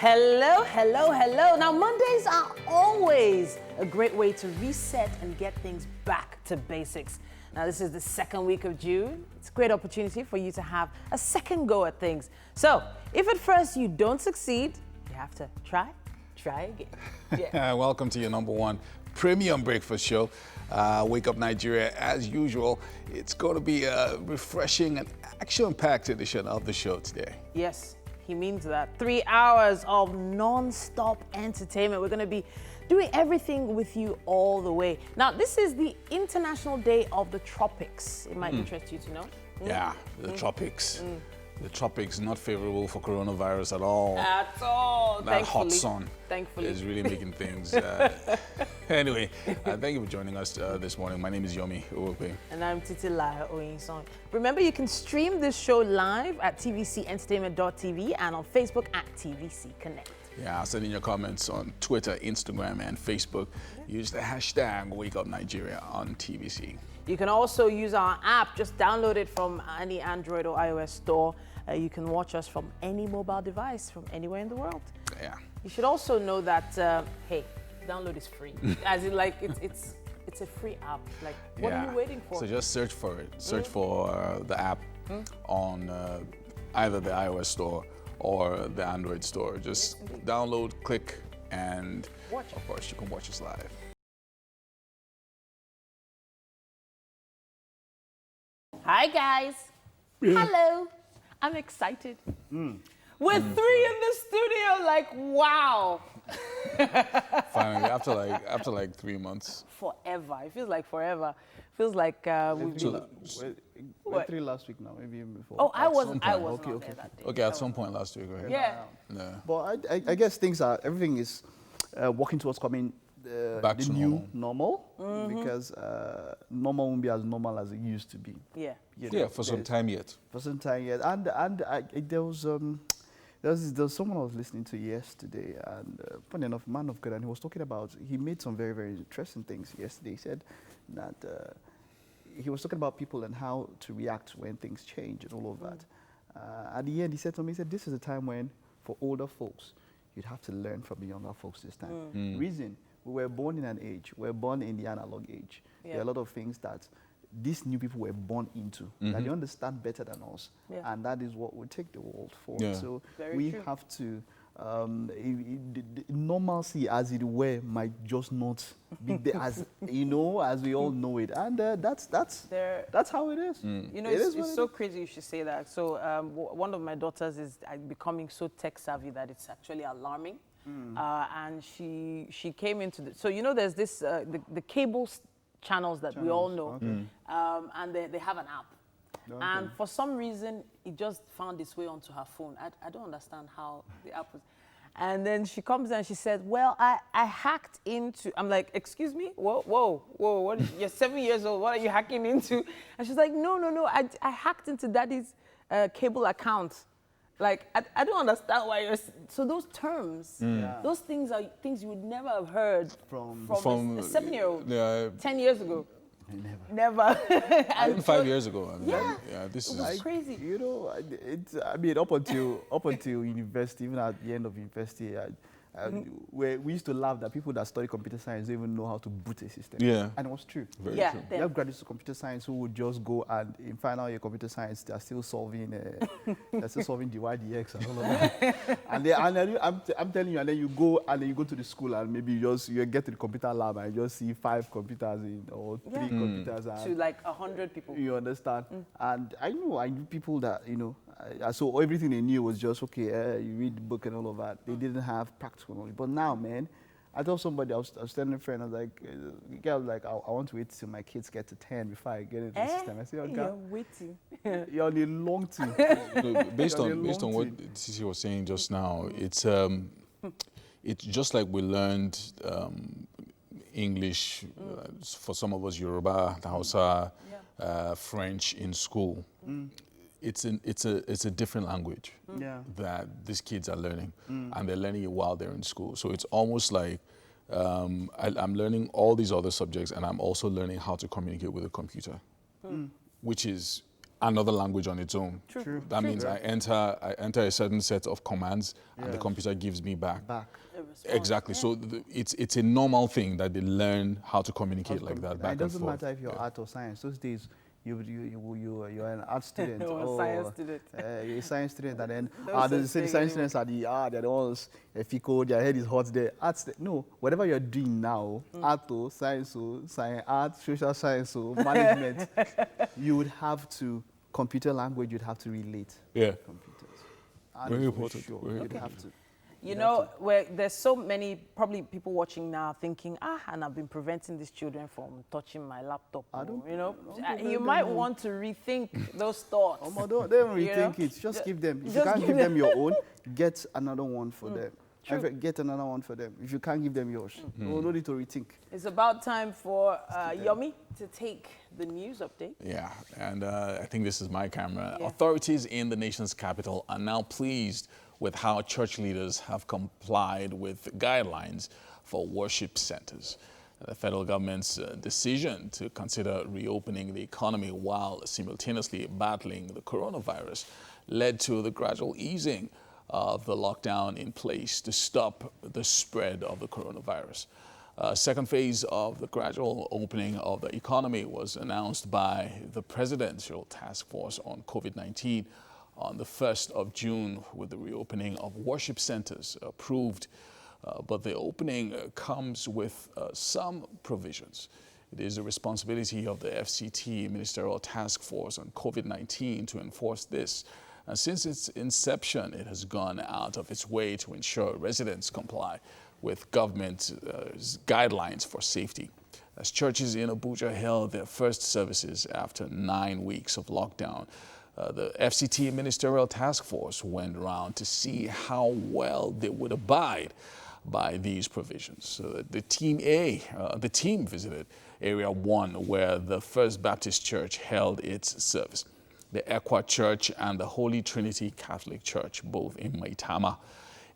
Hello, hello, hello. Now, Mondays are always a great way to reset and get things back to basics. Now, this is the second week of June. It's a great opportunity for you to have a second go at things. So, if at first you don't succeed, you have to try again. Yeah. Welcome to your #1 premium breakfast show. Wake Up Nigeria, as usual. It's going to be a refreshing and action-packed edition of the show today. Yes, he means that. 3 hours of non-stop entertainment. We're going to be doing everything with you all the way. Now, this is the International Day of the Tropics. It might interest you to know. Yeah, the tropics. The tropics not favorable for coronavirus at all. At all. That hot sun is really making things. Anyway, thank you for joining us this morning. My name is Yomi Uwope. And I'm Titilayo Oyinson. Remember, you can stream this show live at tvcentertainment.tv and on Facebook at TVC Connect. Yeah, send in your comments on Twitter, Instagram, and Facebook. Use the hashtag Wake Up Nigeria on TVC. You can also use our app. Just download it from any Android or iOS store. You can watch us from any mobile device from anywhere in the world. Yeah. You should also know that, hey, download is free. As in, like, it's a free app. Like, what are you waiting for? So just search for it. Search for the app on either the iOS store or the Android store. Just download, click, and of course, you can watch us live. Hi, guys. Hello. I'm excited. We're 3 in the studio, like, wow. Finally, after like 3 months. Forever. It feels like forever. It feels like we've been... We're 3 last week now, maybe even before. Oh, I wasn't there that day. Okay, at some point last week, right? Yeah. But I guess everything is working towards coming back the to new normal, because normal won't be as normal as it used to be. Yeah. Yeah, for some time yet. For some time yet. And there was someone I was listening to yesterday, and funny enough, man of God, and he was talking about, he made some very, very interesting things yesterday. He said that he was talking about people and how to react when things change and all of that. At the end, he said to me, he said, this is a time when, for older folks, you'd have to learn from the younger folks this time. Reason, we were born in an age, we were born in the analog age. There are a lot of things that these new people were born into, that they understand better than us. And that is what we take the world for. So we have to, normalcy as it were might just not be there as, as we all know it. And that's how it is. You know, it's so crazy you should say that. So one of my daughters is becoming so tech savvy that it's actually alarming. And she came into so there's this the cable channels that we all know, and they have an app. And for some reason, it just found its way onto her phone. I don't understand how the app was. And then she comes and she said, well, I hacked into, I'm like, excuse me? Whoa, what, you're 7 years old, what are you hacking into? And she's like, no, I hacked into daddy's cable account. Like, I don't understand why you're... So those terms, those things are things you would never have heard from a 7-year-old 10 years ago. Never. Even 5 years ago. I mean, this is crazy. Up until university, even at the end of university, we used to laugh that people that study computer science don't even know how to boot a system. Yeah. And it was true. Very true. We have graduates of computer science who would just go and in final year computer science, they're still solving divide dx and all of that. I'm telling you, and then you go to the school and maybe you get to the computer lab and you just see 5 computers or 3 computers. To like 100 people. You understand? And I knew people that, so everything they knew was just, okay, you read the book and all of that. They didn't have practical knowledge. But now, man, I told somebody, I was telling a friend, I was like, the girl was like, I want to wait till my kids get to 10 before I get into the system. I said, you're waiting. You're on the long term. Based on what Cici was saying just now, it's just like we learned English, for some of us Yoruba, Hausa, French in school. It's a different language that these kids are learning, and they're learning it while they're in school. So it's almost like I'm learning all these other subjects, and I'm also learning how to communicate with a computer, which is another language on its own. True. That means I enter a certain set of commands, and the computer gives me back. Exactly. So it's a normal thing that they learn how to communicate like that back and forth. It doesn't matter if you're art or science. Those days, you're an art student or science student. You're a science student, and then the science students are they're the ones, if you code, their head is hot there. No, whatever you're doing now, art or science, art, social science, or management, you would have to, computer language, you'd have to relate. Yeah. Computers. Very important. Sure, Very you'd important. have to. You know, where there's so many, probably people watching now thinking, and I've been preventing these children from touching my laptop. You might want to rethink those thoughts. Don't rethink it. Just give them. If you can't give them your own, get another one for them. Get another one for them. If you can't give them yours, no need to rethink. It's about time for Yomi to take the news update. Yeah, and I think this is my camera. Yeah. Authorities in the nation's capital are now pleased with how church leaders have complied with guidelines for worship centers. The federal government's decision to consider reopening the economy while simultaneously battling the coronavirus led to the gradual easing of the lockdown in place to stop the spread of the coronavirus. Second phase of the gradual opening of the economy was announced by the Presidential Task Force on COVID-19 on the 1st of June, with the reopening of worship centers approved. But the opening comes with some provisions. It is the responsibility of the FCT, Ministerial Task Force on COVID-19, to enforce this. And since its inception, it has gone out of its way to ensure residents comply with government guidelines for safety. As churches in Abuja held their first services after 9 weeks of lockdown, the FCT Ministerial Task Force went around to see how well they would abide by these provisions. The team visited Area 1, where the First Baptist Church held its service, the Ekwa Church and the Holy Trinity Catholic Church, both in Maitama,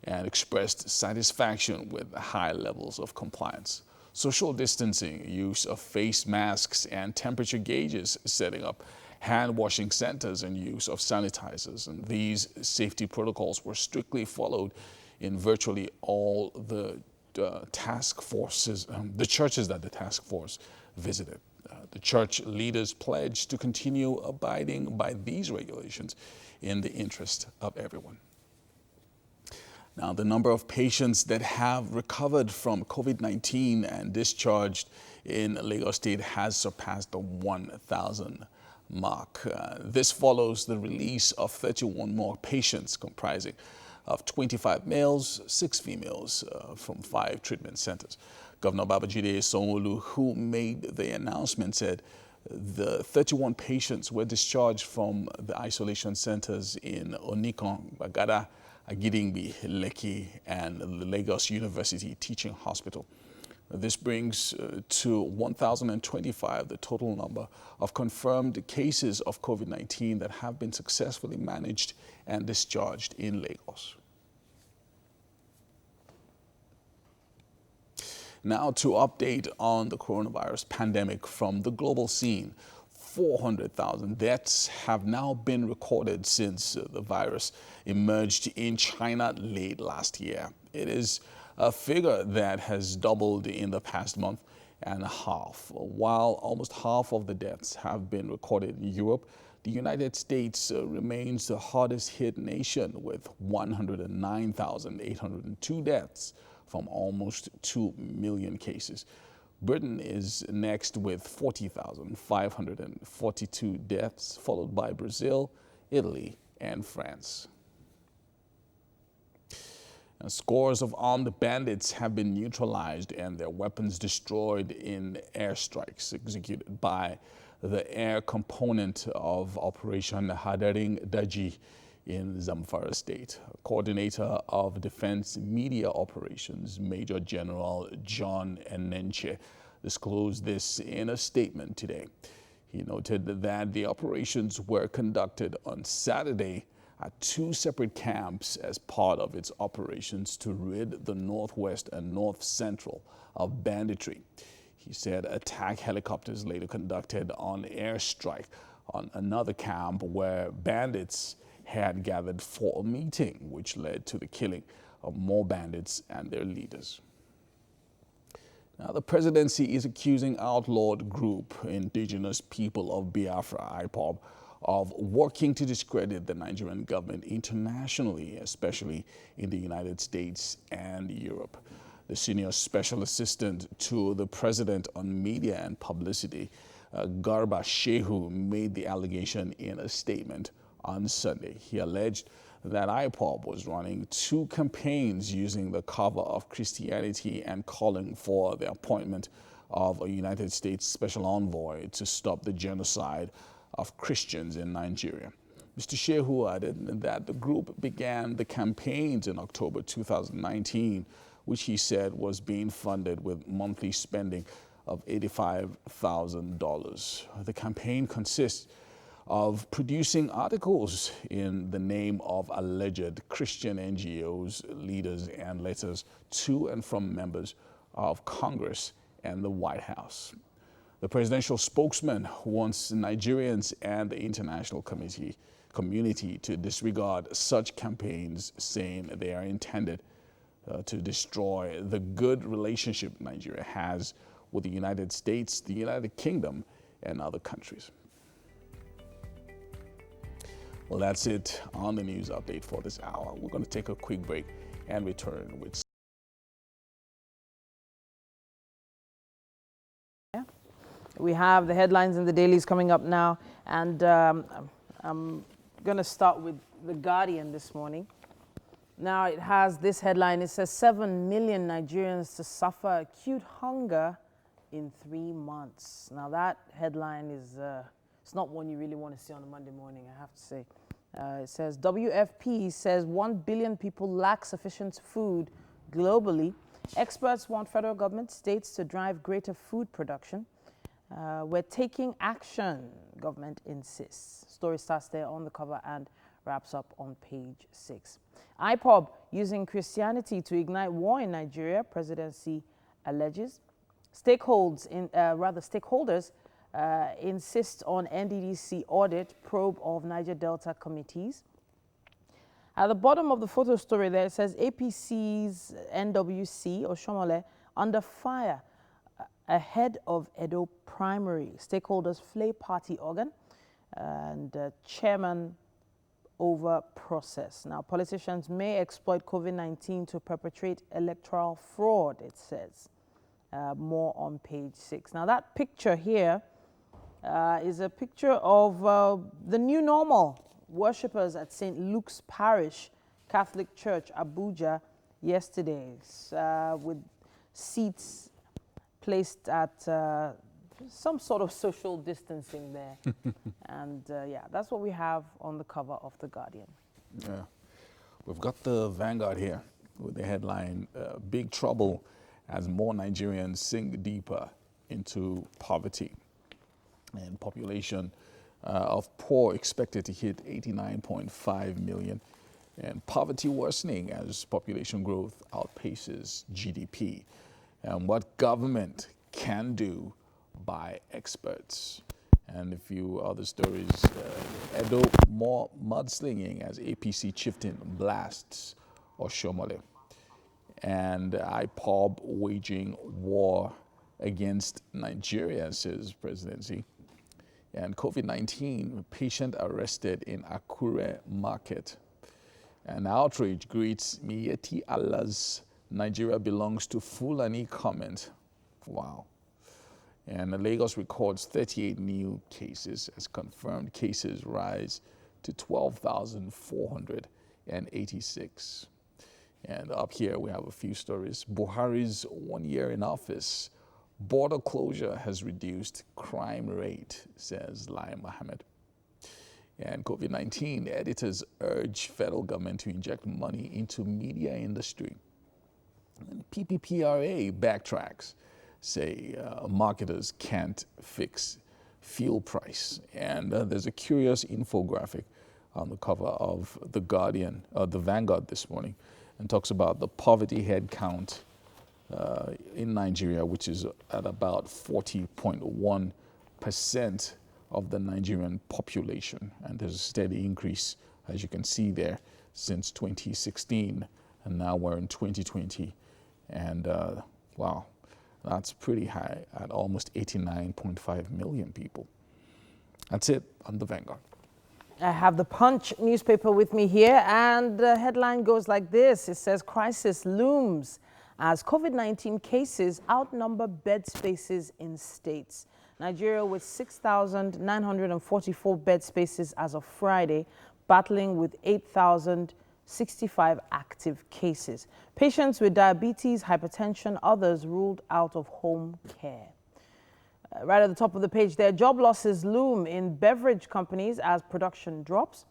and expressed satisfaction with the high levels of compliance. Social distancing, use of face masks and temperature gauges, setting up hand-washing centers, and use of sanitizers. And these safety protocols were strictly followed in virtually all the task forces, the churches that the task force visited. The church leaders pledged to continue abiding by these regulations in the interest of everyone. Now, the number of patients that have recovered from COVID-19 and discharged in Lagos State has surpassed the 1,000 mark. This follows the release of 31 more patients, comprising of 25 males, 6 females from 5 treatment centers. Governor Babajide Sanwo-Olu, who made the announcement, said the 31 patients were discharged from the isolation centers in Onikan, Bagada, Agidingbi, Lekki, and the Lagos University Teaching Hospital. This brings to 1,025 the total number of confirmed cases of COVID-19 that have been successfully managed and discharged in Lagos. Now, to update on the coronavirus pandemic from the global scene, 400,000 deaths have now been recorded since the virus emerged in China late last year. It is a figure that has doubled in the past month and a half. While almost half of the deaths have been recorded in Europe, the United States remains the hardest hit nation with 109,802 deaths from almost 2 million cases. Britain is next with 40,542 deaths, followed by Brazil, Italy, and France. And scores of armed bandits have been neutralized and their weapons destroyed in airstrikes executed by the air component of Operation Hadaring Daji in Zamfara State. Coordinator of Defense Media Operations, Major General John Enenche, disclosed this in a statement today. He noted that the operations were conducted on Saturday at 2 separate camps as part of its operations to rid the northwest and north central of banditry. He said attack helicopters later conducted an airstrike on another camp where bandits had gathered for a meeting, which led to the killing of more bandits and their leaders. Now, the presidency is accusing outlawed group Indigenous People of Biafra, IPOB, of working to discredit the Nigerian government internationally, especially in the United States and Europe. The senior special assistant to the president on media and publicity, Garba Shehu, made the allegation in a statement on Sunday. He alleged that IPOB was running 2 campaigns using the cover of Christianity and calling for the appointment of a United States special envoy to stop the genocide of Christians in Nigeria. Mr. Shehu added that the group began the campaigns in October 2019, which he said was being funded with monthly spending of $85,000. The campaign consists of producing articles in the name of alleged Christian NGOs, leaders, and letters to and from members of Congress and the White House. The presidential spokesman wants Nigerians and the international community to disregard such campaigns, saying they are intended to destroy the good relationship Nigeria has with the United States, the United Kingdom, and other countries. Well, that's it on the news update for this hour. We're going to take a quick break and return with. We have the headlines in the dailies coming up now, and I'm going to start with The Guardian this morning. Now, it has this headline. It says 7 million Nigerians to suffer acute hunger in 3 months. Now, that headline is it's not one you really want to see on a Monday morning, I have to say. It says WFP says 1 billion people lack sufficient food globally. Experts want federal government, states to drive greater food production. We're taking action, government insists. Story starts there on the cover and wraps up on page 6. IPOB using Christianity to ignite war in Nigeria, Presidency alleges. Stakeholders insist on NDDC audit probe of Niger Delta committees. At the bottom of the photo story there, it says APC's NWC, Oshomole, under fire ahead of Edo primary. Stakeholders flay party organ and chairman over process. Now, politicians may exploit COVID-19 to perpetrate electoral fraud, it says. More on page 6. Now, that picture here is a picture of the new normal worshippers at St. Luke's Parish Catholic Church, Abuja, yesterday, with seats placed at some sort of social distancing there. And yeah, that's what we have on the cover of The Guardian. Yeah, we've got the Vanguard here with the headline, Big Trouble as more Nigerians sink deeper into poverty. And population of poor expected to hit 89.5 million. And poverty worsening as population growth outpaces GDP. And what government can do by experts. And a few other stories. Edo, more mudslinging as APC chieftain blasts Oshomole. And IPOB waging war against Nigeria, says Presidency. And COVID-19, patient arrested in Akure market. And outrage greets Miyetti Allah's Nigeria belongs to Fulani comment. Wow. And Lagos records 38 new cases as confirmed cases rise to 12,486. And up here we have a few stories. Buhari's 1 year in office. Border closure has reduced crime rate, says Lai Mohammed. And COVID-19, editors urge federal government to inject money into media industry. And PPPRA backtracks, say marketers can't fix fuel price. And there's a curious infographic on the cover of The Guardian, the Vanguard this morning, and talks about the poverty head count in Nigeria, which is at about 40.1% of the Nigerian population. And there's a steady increase, as you can see there, since 2016. And now we're in 2020. And wow, that's pretty high at almost 89.5 million people. That's it on the Vanguard. I have the Punch newspaper with me here, and the headline goes like this. It says, crisis looms as COVID-19 cases outnumber bed spaces in states. Nigeria with 6,944 bed spaces as of Friday, battling with 8,065 active cases. Patients with diabetes, hypertension, others ruled out of home care. Right at the top of the page there, job losses loom in beverage companies as production drops.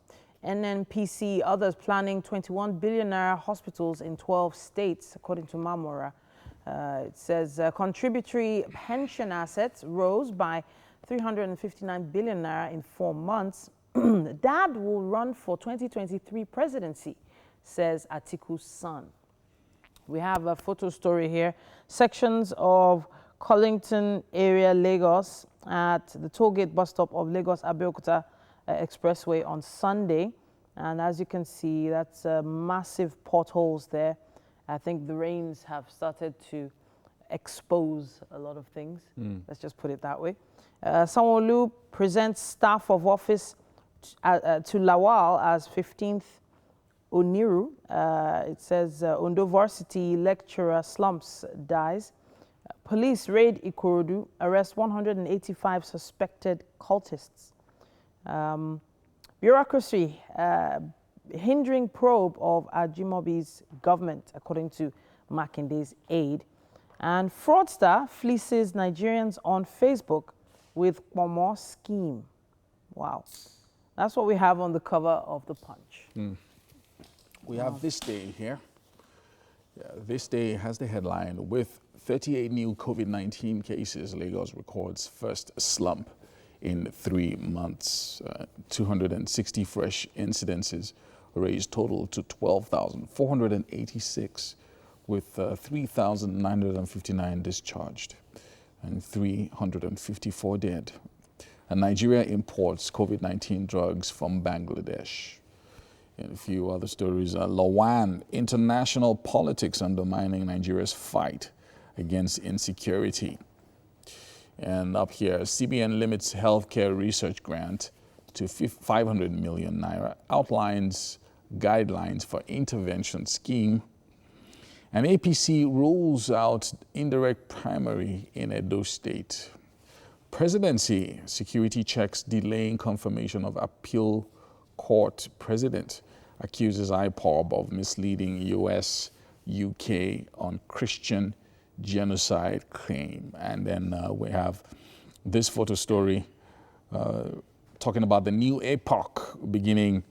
NNPC, others planning 21 billion naira hospitals in 12 states, according to Mamora. It says contributory pension assets rose by 359 billion naira in 4 months. Dad will run for 2023 presidency, says Atiku's son. We have a photo story here. Sections of Collington area, Lagos, at the tollgate bus stop of Lagos-Abeokuta Expressway on Sunday. And as you can see, that's massive potholes there. I think the rains have started to expose a lot of things. Let's just put it that way. Sanwo-Olu presents staff of office to Lawal as 15th Oniru. It says Ondo Varsity lecturer slumps dies. Police raid Ikorodu, arrest 185 suspected cultists. Bureaucracy hindering probe of Ajimobi's government, according to Makinde's aide. And fraudster fleeces Nigerians on Facebook with Pomo scheme. Wow. That's what we have on the cover of the Punch. We have This Day here. This Day has the headline, with 38 new COVID-19 cases, Lagos records first slump in 3 months. 260 fresh incidences raised total to 12,486, with 3,959 discharged and 354 dead. And Nigeria imports COVID-19 drugs from Bangladesh. And a few other stories. Lawan, international politics undermining Nigeria's fight against insecurity. And up here, CBN limits healthcare research grant to 500 million naira, outlines guidelines for intervention scheme. And APC rules out indirect primary in Edo State. Presidency, security checks delaying confirmation of appeal court president. Accuses IPOB of misleading US, UK on Christian genocide claim. And then we have this photo story talking about the new epoch beginning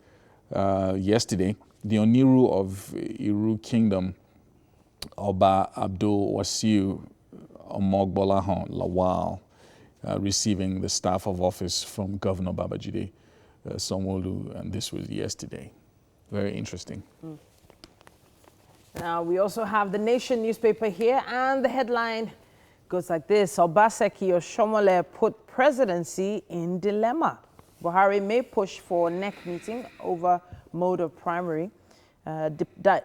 yesterday. The Oniru of Iru Kingdom, Oba Abdul Wasiu Omogbolahan Lawal, receiving the staff of office from Governor Babajide Sanwo-Olu, and this was yesterday. Very interesting. Now, we also have the Nation newspaper here, and the headline goes like this. Obaseki Oshomole put presidency in dilemma. Buhari may push for neck meeting over mode of primary.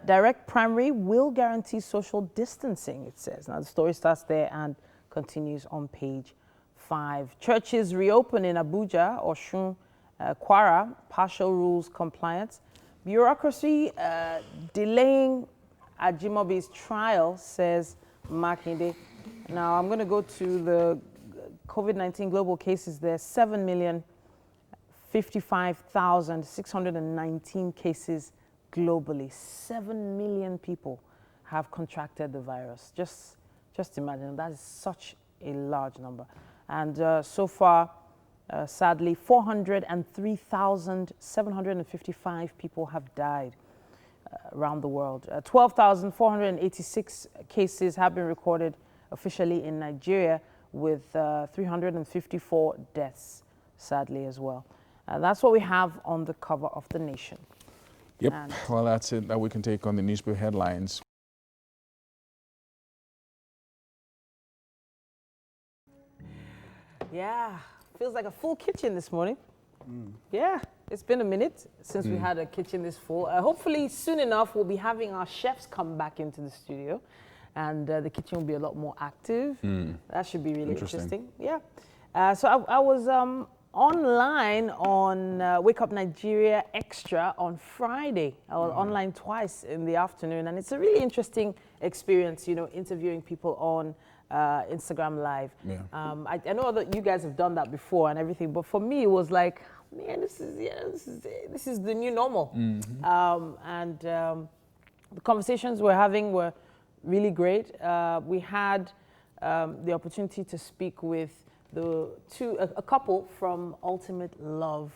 Direct primary will guarantee social distancing, it says. Now, the story starts there and continues on page 5. Churches reopen in Abuja, Osun, Kwara, partial rules compliance. Bureaucracy delaying Ajimobi's trial, says Makinde. Now, I'm going to go to the COVID-19 global cases. There's 7,055,619 cases globally. 7 million people have contracted the virus. Just imagine, that is such a large number. And so far, sadly, 403,755 people have died around the world. 12,486 cases have been recorded officially in Nigeria, with 354 deaths, sadly, as well. That's what we have on the cover of the Nation. Yep, well, that's it that we can take on the newspaper headlines. Yeah, feels like a full kitchen this morning. Yeah, it's been a minute since we had a kitchen this full. Hopefully soon enough we'll be having our chefs come back into the studio, and the kitchen will be a lot more active. That should be really interesting. Yeah. So I was online on Wake Up Nigeria Extra on Friday. I was online twice in the afternoon, and it's a really interesting experience, you know, interviewing people on Instagram Live. Yeah. I know that you guys have done that before and everything, but for me it was like, man, this is the new normal. The conversations we're having were really great. We had the opportunity to speak with a couple from Ultimate Love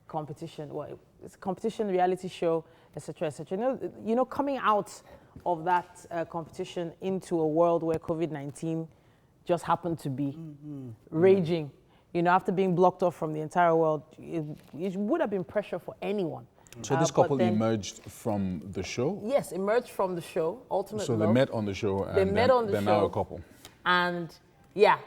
competition. Well, it's a competition, reality show, etc., etc. You know, coming out of that competition into a world where COVID-19 just happened to be raging. You know, after being blocked off from the entire world, it would have been pressure for anyone. So this couple emerged from the show? Yes, emerged from the show, Ultimate Love. So they met on the show, and they're now a couple. And yeah,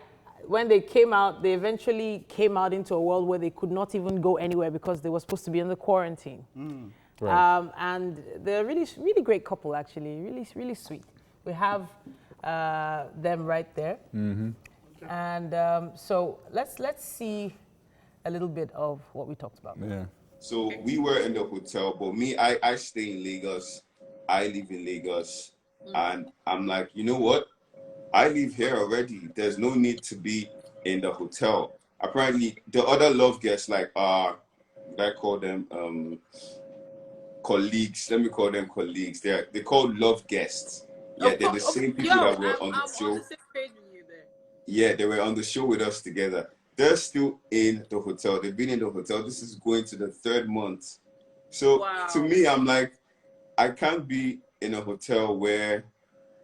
when they came out, they eventually came out into a world where they could not even go anywhere because they were supposed to be in the quarantine. Right. And they're a really, really great couple, actually, really, really sweet. We have them right there. And so let's see a little bit of what we talked about. Yeah. So we were in the hotel, but I stay in Lagos. I live in Lagos. And I'm like, you know what? I live here already. There's no need to be in the hotel. Apparently, the other love guests, like, I call them colleagues. Let me call them colleagues. They're called love guests. Yeah, they're the same people that were on the show. Yeah, they were on the show with us together. They're still in the hotel. They've been in the hotel. This is going to the 3rd month. So to me, I'm like, I can't be in a hotel where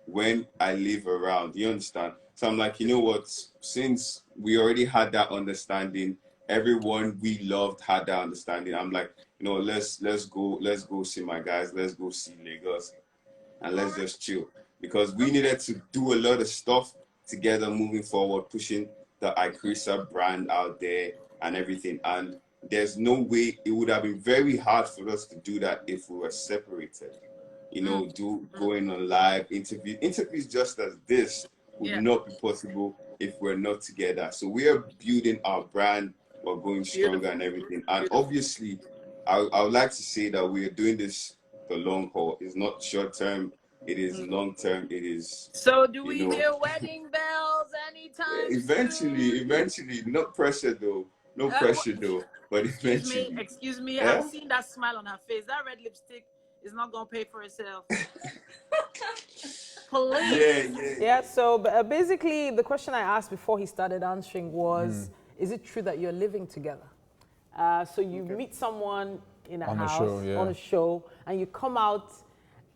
when I live around, you understand? So I'm like, you know what? Since we already had that understanding, everyone we loved had that understanding. I'm like, you know, let's go see my guys. Let's go see Lagos, and let's just chill, because we needed to do a lot of stuff together moving forward, pushing the Ikrisa brand out there and everything. And there's no way, it would have been very hard for us to do that if we were separated. You know, going on live interviews just as this would not be possible if we're not together. So we are building our brand, we're going stronger and everything. And obviously, I would like to say that we are doing this the long haul. It's not short term. It is long term. It is. So do we hear wedding bells anytime Eventually. No pressure though. No pressure though. But eventually. Excuse me. I've seen that smile on her face. That red lipstick is not gonna pay for itself. Please. Yeah. So basically, the question I asked before he started answering was, is it true that you're living together? So you meet someone in a house, on a show, and you come out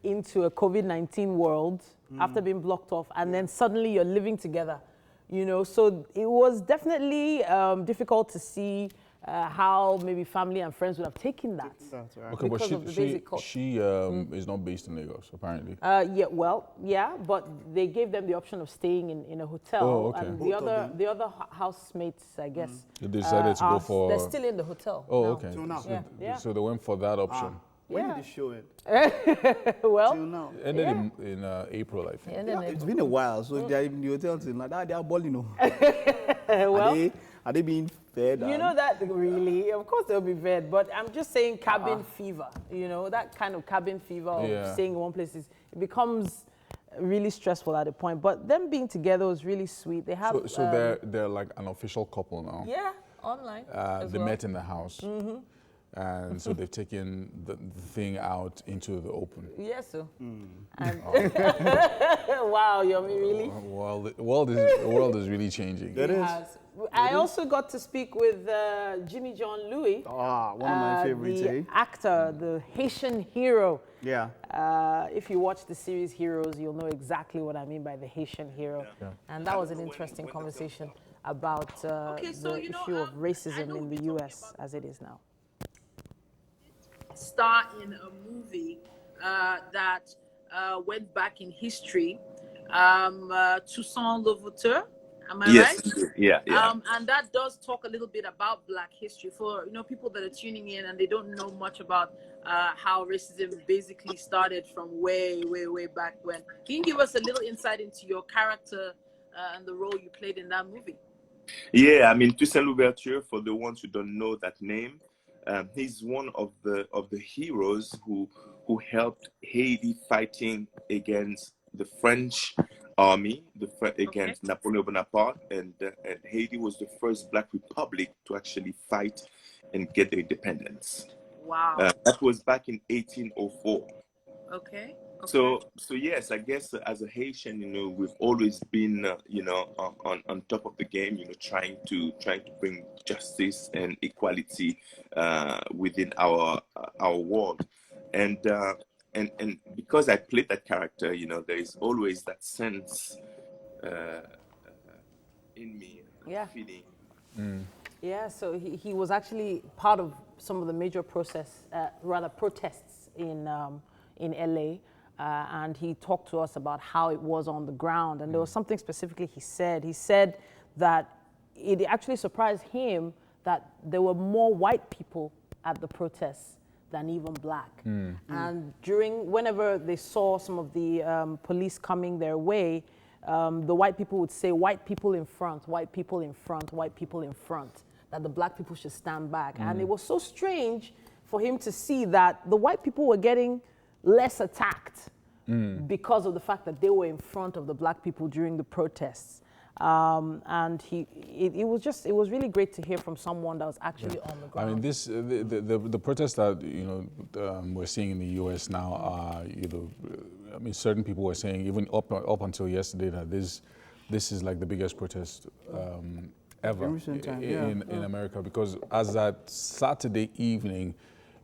into a COVID-19 world after being blocked off, and then suddenly you're living together, you know. So it was definitely difficult to see how maybe family and friends would have taken that. That's right. Okay, but she is not based in Lagos, apparently. But they gave them the option of staying in a hotel. Oh, okay. And the other housemates, I guess, they decided to go for. They're still in the hotel. Oh, now. okay. Till now. So they went for that option. When did they show it? Well, Till now. Ended in April, I think. It's been a while, so if they're in the hotel till now, they are balling. Well, are they being fed? You know that really, of course they'll be fed, but I'm just saying cabin fever, you know, that kind of cabin fever of staying in one place, it becomes really stressful at a point. But them being together was really sweet. They have so they're like an official couple now. Yeah, online. They met in the house. And so they've taken the thing out into the open. Yes, sir. And wow, Yomi, really? The world is really changing. It has. I also got to speak with Jimmy John Louis. One of my favorites, the actor, the Haitian hero. Yeah. If you watch the series Heroes, you'll know exactly what I mean by the Haitian hero. Yeah. And that was an interesting conversation about the issue of racism in the U.S. as it is now. Star in a movie that went back in history. Toussaint Louverture Am I Yes, right? yeah, yeah. And that does talk a little bit about Black history for people that are tuning in and they don't know much about how racism basically started from way back when. Can you give us a little insight into your character and the role you played in that movie? Yeah, I mean, Toussaint Louverture, for the ones who don't know that name, he's one of the heroes who helped Haiti fighting against the French army, against Napoleon Bonaparte, and Haiti was the first Black republic to actually fight and get their independence. Wow. That was back in 1804. Okay. So yes, I guess as a Haitian, we've always been, on top of the game, trying to bring justice and equality within our world, and because I played that character, there is always that sense in me, feeling. Yeah, so he was actually part of some of the major protests in LA. And he talked to us about how it was on the ground. And there was something specifically he said. He said that it actually surprised him that there were more white people at the protests than even Black. And whenever they saw some of the police coming their way, the white people would say, white people in front, white people in front, white people in front, that the Black people should stand back. And it was so strange for him to see that the white people were getting less attacked because of the fact that they were in front of the Black people during the protests. And it was really great to hear from someone that was actually on the ground. I mean, the protests that we're seeing in the U.S. now are, I mean, certain people were saying even up until yesterday that this is like the biggest protest ever in America, because as at Saturday evening,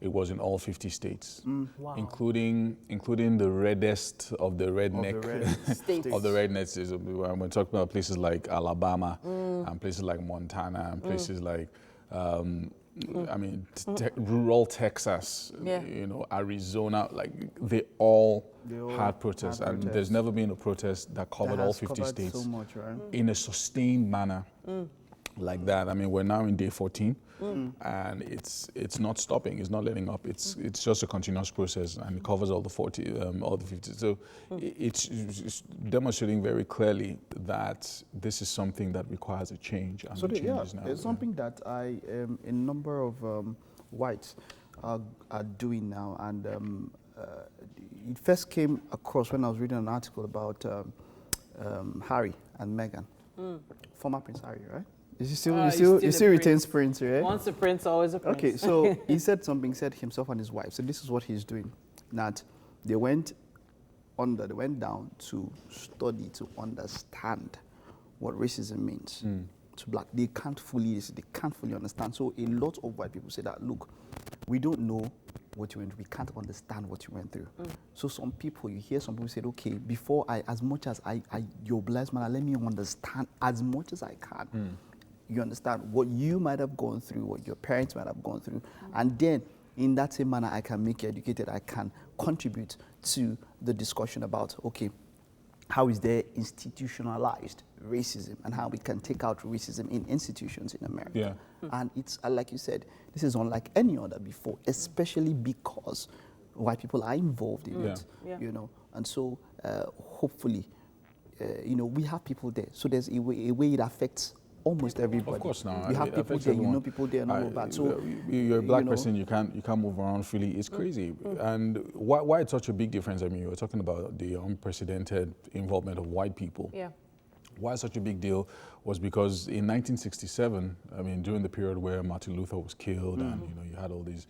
it was in all 50 states, Wow. including the reddest of the redneck States. of the rednecks. We're talking about places like Alabama and places like Montana and places like, rural Texas, Arizona. Like they all had protests, and there's never been a protest that covered all 50 states so much, right? in a sustained manner like that. I mean, we're now in day 14. And it's not stopping. It's not letting up. It's just a continuous process, and it covers all the 50. So it's demonstrating very clearly that this is something that requires a change, and the change is now. It's something that a number of whites are doing now, and it first came across when I was reading an article about Harry and Meghan, former Prince Harry, right? He still retains Prince, right? Once a prince, always a prince. Okay, so he said himself and his wife. So this is what he's doing. That they went down to study, to understand what racism means to Black. They can't fully understand. So a lot of white people say that, look, we don't know what you went through. We can't understand what you went through. So some people, you hear some people say, okay, before as much as you're blessed, man, let me understand as much as I can. You understand what you might have gone through, what your parents might have gone through, and then in that same manner, I can make you educated. I can contribute to the discussion about, okay, how is there institutionalized racism and how we can take out racism in institutions in America. Yeah. And it's, like you said, this is unlike any other before, especially because white people are involved in it, and so hopefully, we have people there. So there's a way it affects almost everybody. Of course, now we have people there, everyone. People there, and all of that. So you're a Black person, you can't move around freely. It's crazy. And why it's such a big difference? I mean, you were talking about the unprecedented involvement of white people. Yeah. Why such a big deal was because in 1967, I mean, during the period where Martin Luther was killed, and you had all these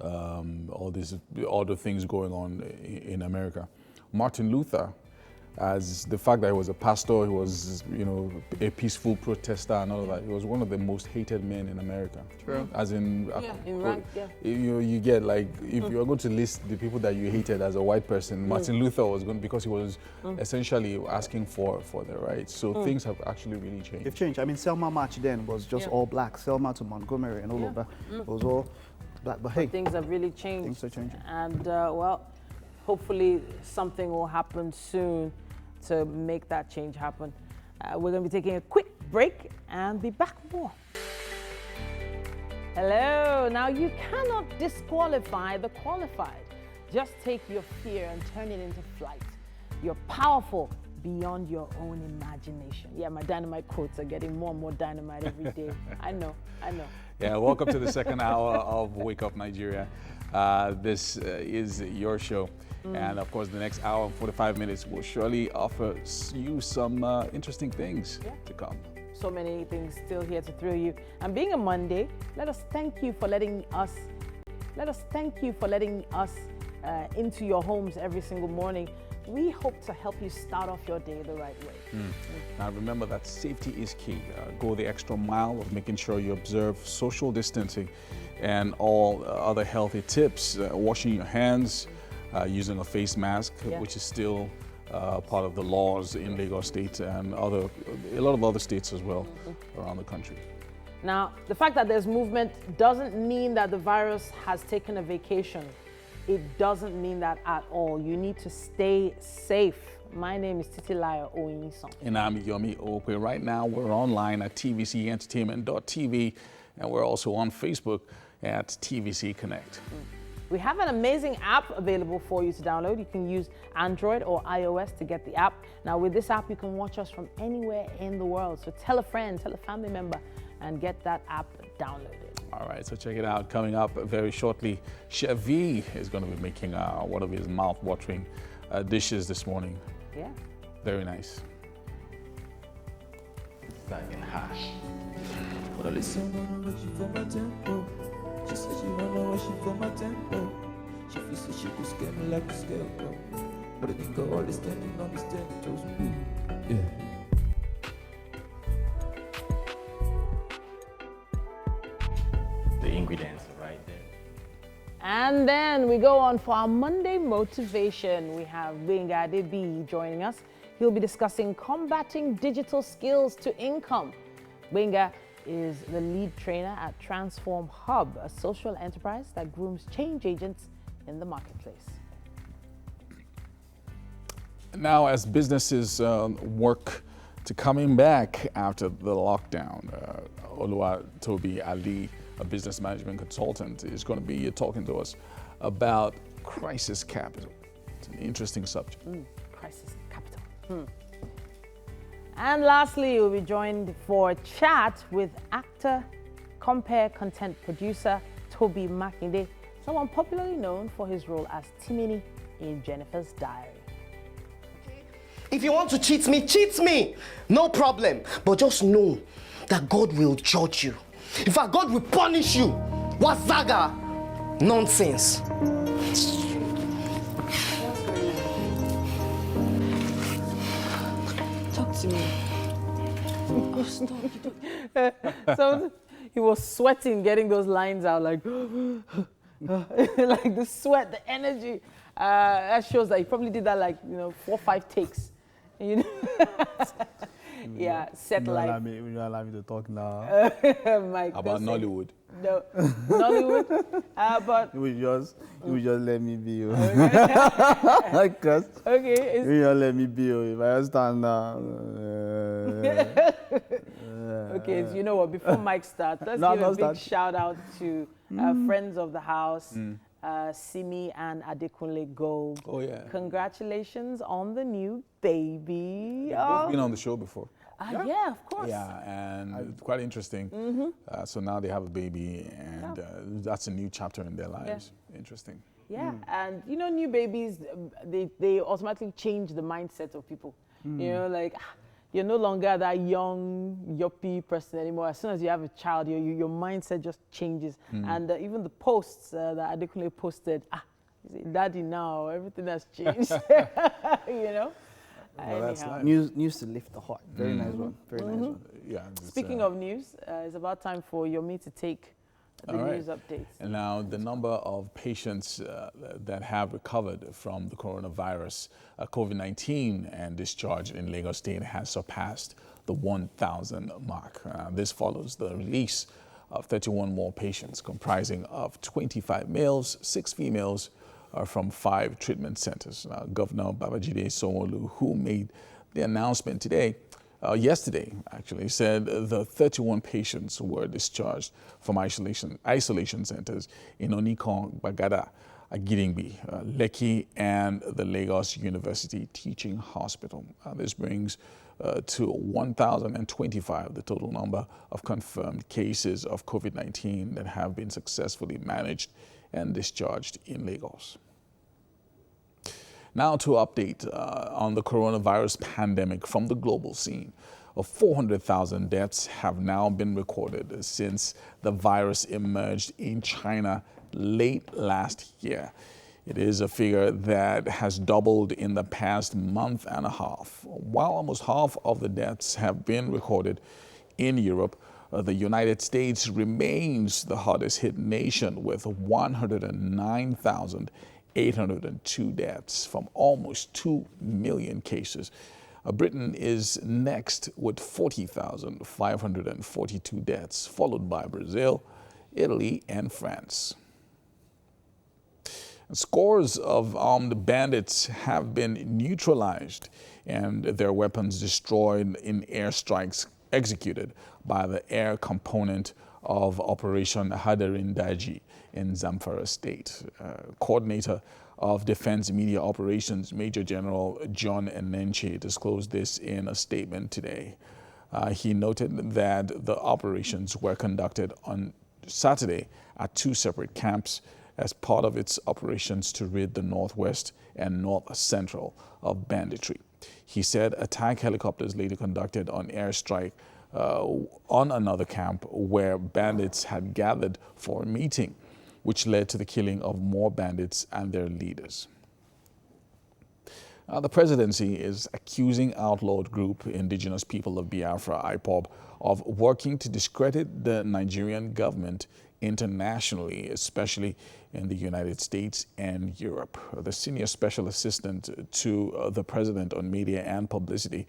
other things going on in America. Martin Luther, as the fact that he was a pastor, he was, a peaceful protester and all of that. He was one of the most hated men in America. True. As in, in rank, you get like, if you're going to list the people that you hated as a white person, Martin Luther was going, because he was essentially asking for their rights. So things have actually really changed. They've changed. I mean, Selma March then was just all Black. Selma to Montgomery and all of that. It was all Black. But hey, things have really changed. Things are changing. And hopefully something will happen soon to make that change happen. We're going to be taking a quick break and be back more. Hello. Now, you cannot disqualify the qualified. Just take your fear and turn it into flight. You're powerful beyond your own imagination. Yeah, my dynamite quotes are getting more and more dynamite every day. I know. Yeah, welcome to the second hour of Wake Up Nigeria. This is your show. And of course, the next hour and 45 minutes will surely offer you some interesting things to come. So many things still here to thrill you. And being a Monday, let us thank you for letting us into your homes every single morning. We hope to help you start off your day the right way. Now remember that safety is key. Go the extra mile of making sure you observe social distancing and all other healthy tips. Washing your hands, using a face mask, which is still part of the laws in Lagos State and a lot of other states as well around the country. Now, the fact that there's movement doesn't mean that the virus has taken a vacation. It doesn't mean that at all. You need to stay safe. My name is Titilayo Oyinson. And I'm Yomi Okwe. Right now, we're online at tvcentertainment.tv, and we're also on Facebook at TVC Connect. We have an amazing app available for you to download. You can use Android or iOS to get the app. Now, with this app, you can watch us from anywhere in the world. So tell a friend, tell a family member, and get that app downloaded. All right, so check it out. Coming up very shortly, Chef V is going to be making one of his mouth-watering dishes this morning. Yeah. Very nice. Back in hash. But I listen on what she for my tempo. She said she wanna know what she for my tempo. She feels so she could scare me like a scarecrow. But I think all is standing on his 10 toes. Yeah. The ingredients are right there. And then we go on for our Monday motivation. We have Benga Adebi joining us. He'll be discussing combating digital skills to income. Benga is the lead trainer at Transform Hub, a social enterprise that grooms change agents in the marketplace. Now, as businesses work to coming back after the lockdown, Toby Ali, a business management consultant, is going to be talking to us about crisis capital. It's an interesting subject. Crisis capital. And lastly, we'll be joined for a chat with actor, compare content producer Toby Makinde, someone popularly known for his role as Timini in Jennifer's Diary. If you want to cheat me, no problem. But just know that God will judge you. In fact, God will punish you. What's Zaga? Nonsense. Talk to me. Oh, stop. So he was sweating getting those lines out, like, like the sweat, the energy. That shows that he probably did that like, 4 or 5 takes. Yeah, set life. You don't allow me to talk now. Mike, About Nollywood. No, Nollywood. But You just let me be you. Because okay, you just let me be you. If I stand now. okay. So you know what? Before Mike starts, let's give a big shout out to friends of the house. Simi and Adekunle Gold. Oh, yeah. Congratulations on the new baby. They've both been on the show before. Yeah, of course. Yeah, and quite interesting. So now they have a baby, and that's a new chapter in their lives. Interesting. Yeah, and new babies, they automatically change the mindset of people. Like, you're no longer that young, yuppie person anymore. As soon as you have a child, your mindset just changes. And even the posts that Adekunle posted, daddy now, everything has changed. Well, that's nice. News to lift the heart. Very nice one. Very nice one. Yeah. Speaking of news, it's about time for Yomi to take the news updates. And now the number of patients that have recovered from the coronavirus, COVID-19, and discharged in Lagos State has surpassed the 1,000 mark. This follows the release of 31 more patients, comprising of 25 males, 6 females, from 5 treatment centers. Governor Babajide Sanwo-Olu, who made the announcement today, yesterday actually said the 31 patients were discharged from isolation centers in Onikon, Bagada, Agidingbi, Lekki, and the Lagos University Teaching Hospital. This brings to 1,025 the total number of confirmed cases of COVID-19 that have been successfully managed and discharged in Lagos. Now to update on the coronavirus pandemic from the global scene. 400,000 deaths have now been recorded since the virus emerged in China late last year. It is a figure that has doubled in the past month and a half. While almost half of the deaths have been recorded in Europe, the United States remains the hardest hit nation with 109,802 deaths from almost 2 million cases. Britain is next with 40,542 deaths, followed by Brazil, Italy, and France. Scores of armed bandits have been neutralized and their weapons destroyed in airstrikes executed by the air component of Operation Hadarin Daji in Zamfara State. Coordinator of Defense Media Operations, Major General John Enenche, disclosed this in a statement today. He noted that the operations were conducted on Saturday at 2 separate camps as part of its operations to rid the northwest and north central of banditry. He said attack helicopters later conducted an airstrike on another camp where bandits had gathered for a meeting, which led to the killing of more bandits and their leaders. The presidency is accusing outlawed group Indigenous People of Biafra, IPOB, of working to discredit the Nigerian government internationally, especially in the United States and Europe. The senior special assistant to the president on media and publicity,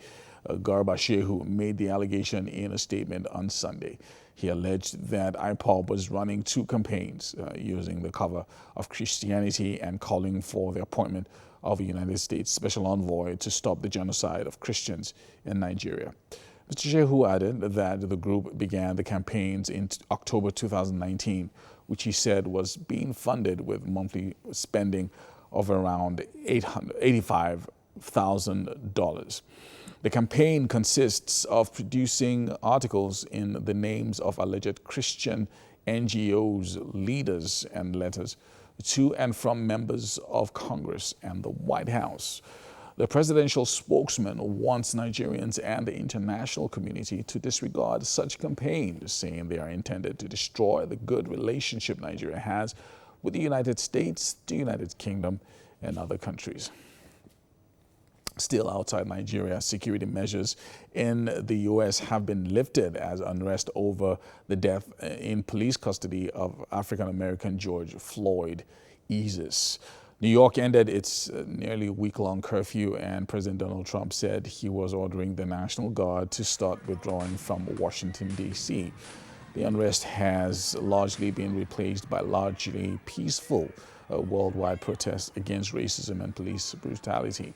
Garba Shehu, made the allegation in a statement on Sunday. He alleged that IPOB was running 2 campaigns using the cover of Christianity and calling for the appointment of a United States special envoy to stop the genocide of Christians in Nigeria. Mr. Shehu added that the group began the campaigns in October 2019, which he said was being funded with monthly spending of around $85,000. The campaign consists of producing articles in the names of alleged Christian NGOs, leaders, and letters to and from members of Congress and the White House. The presidential spokesman wants Nigerians and the international community to disregard such campaigns, saying they are intended to destroy the good relationship Nigeria has with the United States, the United Kingdom, and other countries. Still outside Nigeria, security measures in the U.S. have been lifted as unrest over the death in police custody of African-American George Floyd eases. New York ended its nearly week-long curfew, and President Donald Trump said he was ordering the National Guard to start withdrawing from Washington, D.C. The unrest has largely been replaced by largely peaceful worldwide protests against racism and police brutality.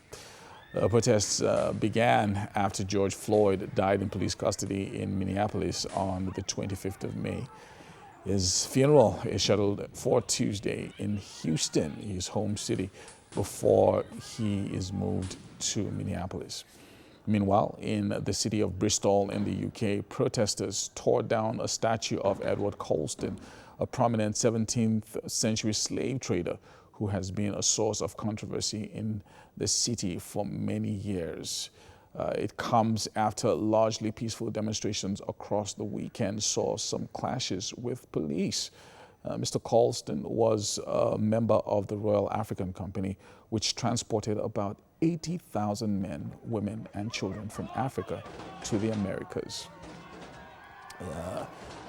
Protests began after George Floyd died in police custody in Minneapolis on the 25th of May. His funeral is scheduled for Tuesday in Houston, his home city, before he is moved to Minneapolis. Meanwhile, in the city of Bristol in the UK, protesters tore down a statue of Edward Colston, a prominent 17th century slave trader who has been a source of controversy in the city for many years. It comes after largely peaceful demonstrations across the weekend saw some clashes with police. Mr. Colston was a member of the Royal African Company, which transported about 80,000 men, women, and children from Africa to the Americas.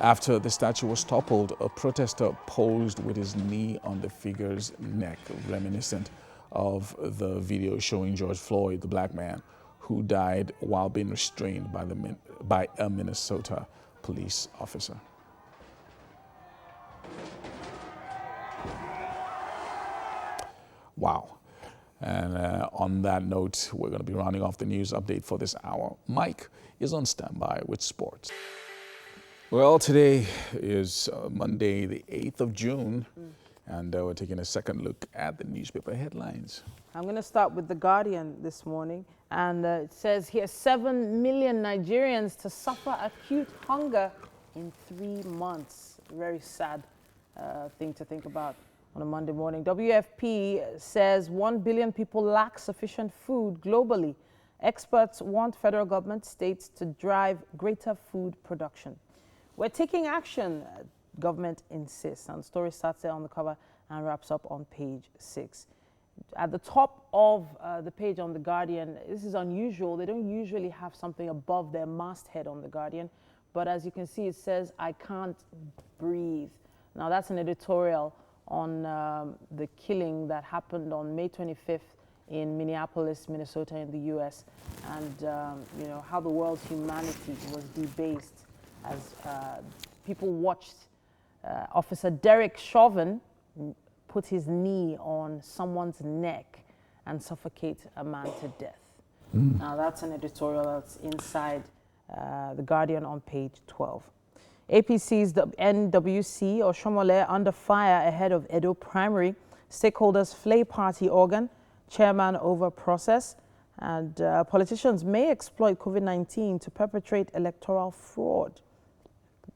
After the statue was toppled, a protester posed with his knee on the figure's neck, reminiscent of the video showing George Floyd, the black man, who died while being restrained by a Minnesota police officer. Wow. And on that note, we're going to be rounding off the news update for this hour. Mike is on standby with sports. Well, today is Monday, the 8th of June, and we're taking a second look at the newspaper headlines. I'm going to start with The Guardian this morning, and it says here 7 million Nigerians to suffer acute hunger in 3 months. Very sad thing to think about on a Monday morning. WFP says 1 billion people lack sufficient food globally. Experts want federal government, states to drive greater food production. We're taking action, government insists. And the story starts there on the cover and wraps up on page 6. At the top of the page on The Guardian, this is unusual. They don't usually have something above their masthead on The Guardian. But as you can see, it says, "I can't breathe." Now, that's an editorial on the killing that happened on May 25th in Minneapolis, Minnesota in the U.S. And, you know, how the world's humanity was debased as people watched Officer Derek Chauvin put his knee on someone's neck and suffocate a man to death. Now, that's an editorial that's inside The Guardian on page 12. APC's NWC or Shomole under fire ahead of Edo primary. Stakeholders flay party organ. Chairman over process. And politicians may exploit COVID-19 to perpetrate electoral fraud.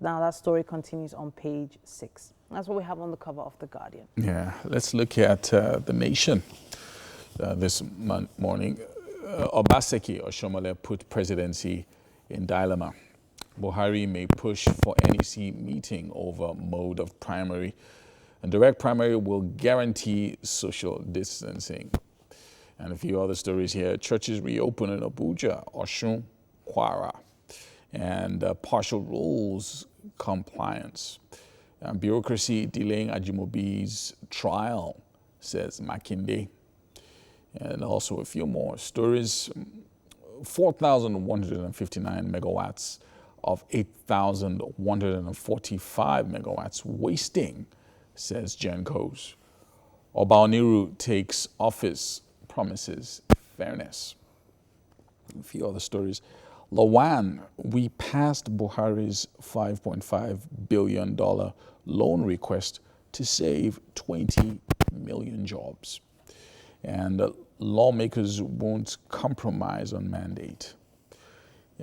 Now that story continues on page 6. That's what we have on the cover of The Guardian. Yeah, let's look at The Nation this morning. Obaseki Oshomole put presidency in dilemma. Buhari may push for NEC meeting over mode of primary. And direct primary will guarantee social distancing. And a few other stories here. Churches reopen in Abuja, Osun, Kwara. And partial rules compliance. And bureaucracy delaying Ajimobi's trial, says Makinde. And also a few more stories. 4,159 megawatts of 8,145 megawatts wasting, says Gencos. Obaoniru takes office, promises fairness. A few other stories. Lawan, we passed Buhari's $5.5 billion loan request to save 20 million jobs. And lawmakers won't compromise on mandate.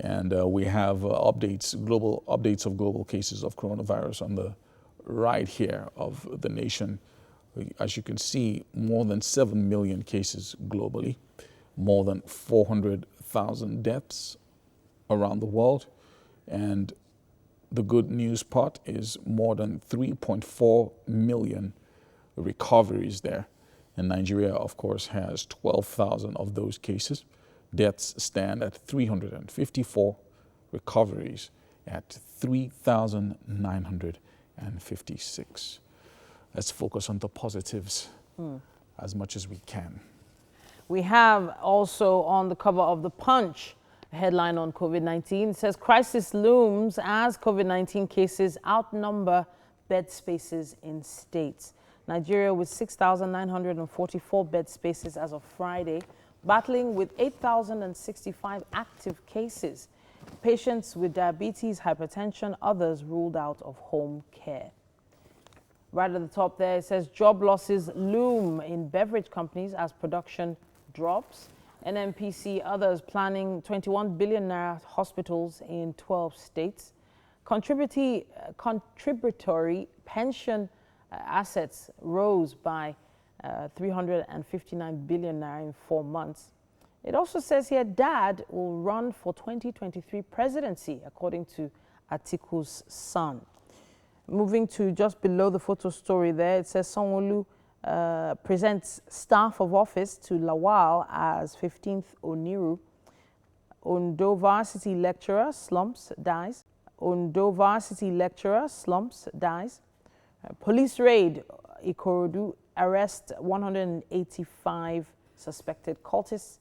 And we have global updates of global cases of coronavirus on the right here of The Nation. As you can see, more than 7 million cases globally, more than 400,000 deaths around the world. And the good news part is more than 3.4 million recoveries there. And Nigeria, of course, has 12,000 of those cases. Deaths stand at 354, recoveries at 3,956. Let's focus on the positives as much as we can. We have also on the cover of The Punch a headline on COVID-19. It says crisis looms as COVID-19 cases outnumber bed spaces in states. Nigeria with 6,944 bed spaces as of Friday, battling with 8,065 active cases. Patients with diabetes, hypertension, others ruled out of home care. Right at the top there, it says job losses loom in beverage companies as production drops. NNPC, others planning 21 billion naira hospitals in 12 states. Contributory pension assets rose by 359 billion naira in 4 months. It also says here, Dad will run for 2023 presidency, according to Atiku's son. Moving to just below the photo story there, it says Sanwo-Olu presents staff of office to Lawal as 15th Oniru. Ondo varsity lecturer slumps, dies. Ondo varsity lecturer slumps, dies. Police raid, Ikorodu, arrest 185 suspected cultists.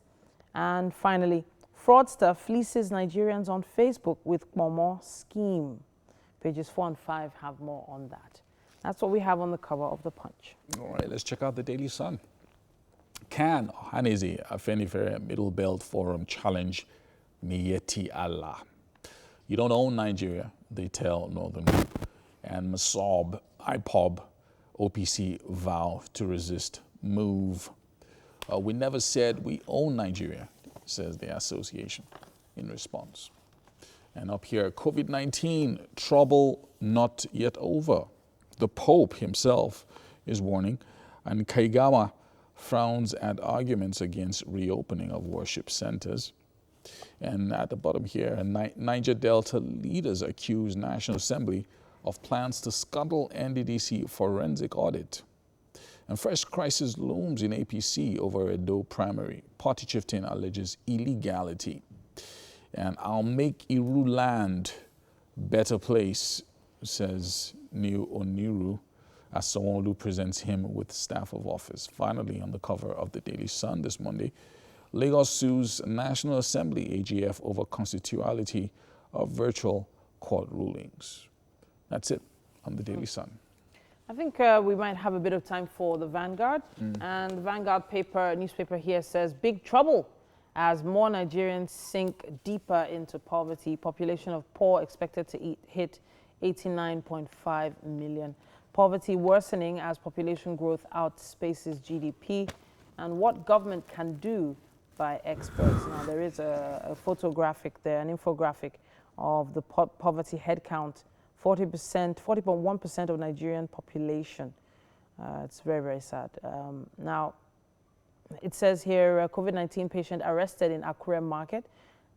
And finally, fraudster fleeces Nigerians on Facebook with Momo scheme. Pages 4 and 5 have more on that. That's what we have on the cover of The Punch. All right, let's check out the Daily Sun. Can Haneze Afenifere Middle Belt Forum challenge Miyetti Allah? You don't own Nigeria, they tell Northern Group. And Masob, IPOB, OPC vow to resist move. We never said we own Nigeria, says the association in response. And up here, COVID-19, trouble not yet over. The Pope himself is warning, and Kaigawa frowns at arguments against reopening of worship centers. And at the bottom here, Niger Delta leaders accuse National Assembly of plans to scuttle NDDC forensic audit. And fresh crisis looms in APC over Edo primary. Party chieftain alleges illegality. And I'll make Iru land better place, says New Oniru, as Sanwo-Olu presents him with staff of office. Finally, on the cover of the Daily Sun this Monday, Lagos sues National Assembly AGF over constitutionality of virtual court rulings. That's it on the Daily Sun. I think we might have a bit of time for the Vanguard. And the Vanguard newspaper here says, big trouble as more Nigerians sink deeper into poverty. Population of poor expected to hit 89.5 million. Poverty worsening as population growth outspaces GDP. And what government can do by experts. Now, there is a photographic there, an infographic of the poverty headcount. 40.1% of Nigerian population. It's very, very sad. Now, it says here, COVID-19 patient arrested in Akure market,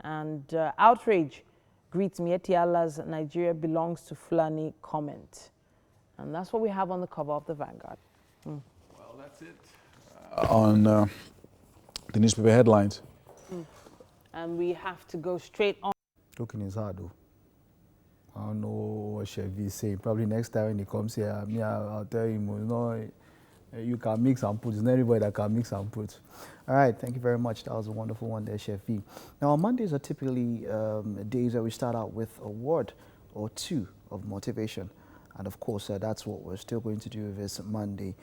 and outrage greets Miyetti Allah's Nigeria belongs to Fulani comment. And that's what we have on the cover of the Vanguard. Well, that's it. On the newspaper headlines. And we have to go straight on. Talking is hard, though. I don't know what Chevy is saying. Probably next time when he comes here, I'll tell him, you know, you can mix and put. It's not everybody that can mix and put. All right, thank you very much. That was a wonderful one there, Chevy. Now, Mondays are typically days where we start out with a word or two of motivation. And of course, that's what we're still going to do this Monday.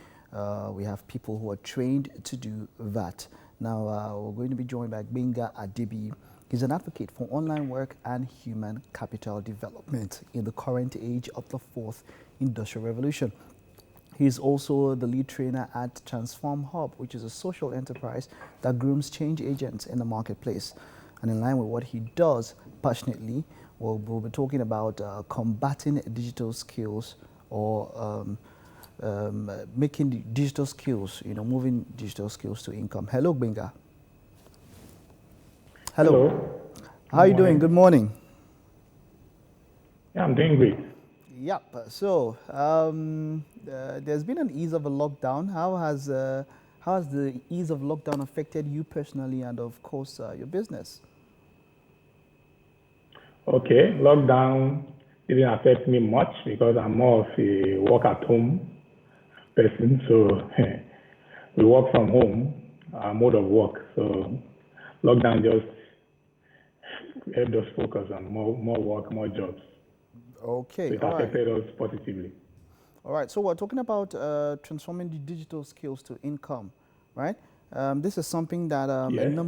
We have people who are trained to do that. Now, we're going to be joined by Gbenga Adebi. He's an advocate for online work and human capital development in the current age of the fourth industrial revolution. He's also the lead trainer at Transform Hub, which is a social enterprise that grooms change agents in the marketplace. And in line with what he does passionately, we'll be talking about combating digital skills or making digital skills, moving digital skills to income. Hello, Gbenga. Hello. How are you doing? Good morning. Yeah, I'm doing great. Yep. So there's been an ease of a lockdown. How has the ease of lockdown affected you personally and, of course, your business? Okay, lockdown didn't affect me much because I'm more of a work-at-home person. So we work from home, our mode of work. So lockdown just helped us focus on more work, more jobs. Okay, so it affected us positively. All right, so we're talking about transforming the digital skills to income, right? This is something that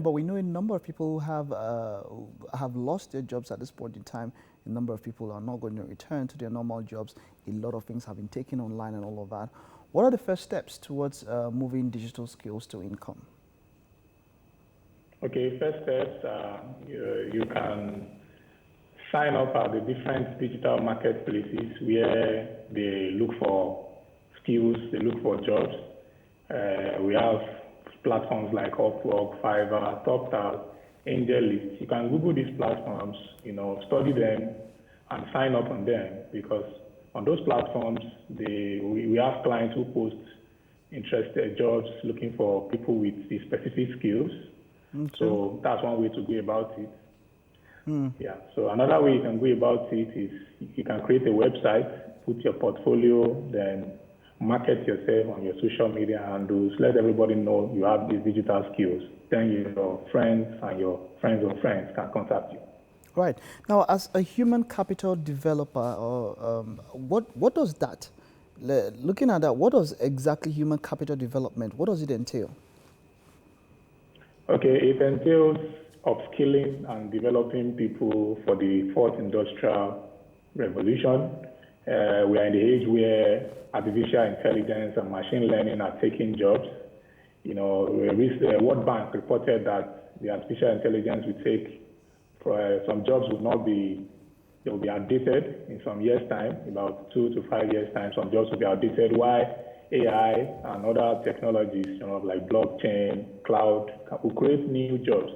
we know a number of people have lost their jobs at this point in time. A number of people are not going to return to their normal jobs. A lot of things have been taken online and all of that. What are the first steps towards moving digital skills to income? Okay, first steps, you can sign up at the different digital marketplaces where they look for skills, they look for jobs. We have platforms like Upwork, Fiverr, TopTal, AngelList. You can Google these platforms, study them and sign up on them, because on those platforms, we have clients who post interested jobs looking for people with the specific skills. Okay. So that's one way to go about it. Yeah. So another way you can go about it is you can create a website, put your portfolio, then market yourself on your social media handles, let everybody know you have these digital skills. Then your friends and your friends of friends can contact you. Right. Now, as a human capital developer, what does that, looking at that, what does exactly human capital development, what does it entail? Okay, it entails upskilling and developing people for the fourth industrial revolution. We are in the age where artificial intelligence and machine learning are taking jobs. You know, World Bank reported that the artificial intelligence will take some jobs they will be outdated in some years' time, about 2 to 5 years' time. Some jobs will be outdated. Why AI and other technologies, you know, like blockchain, cloud, will create new jobs.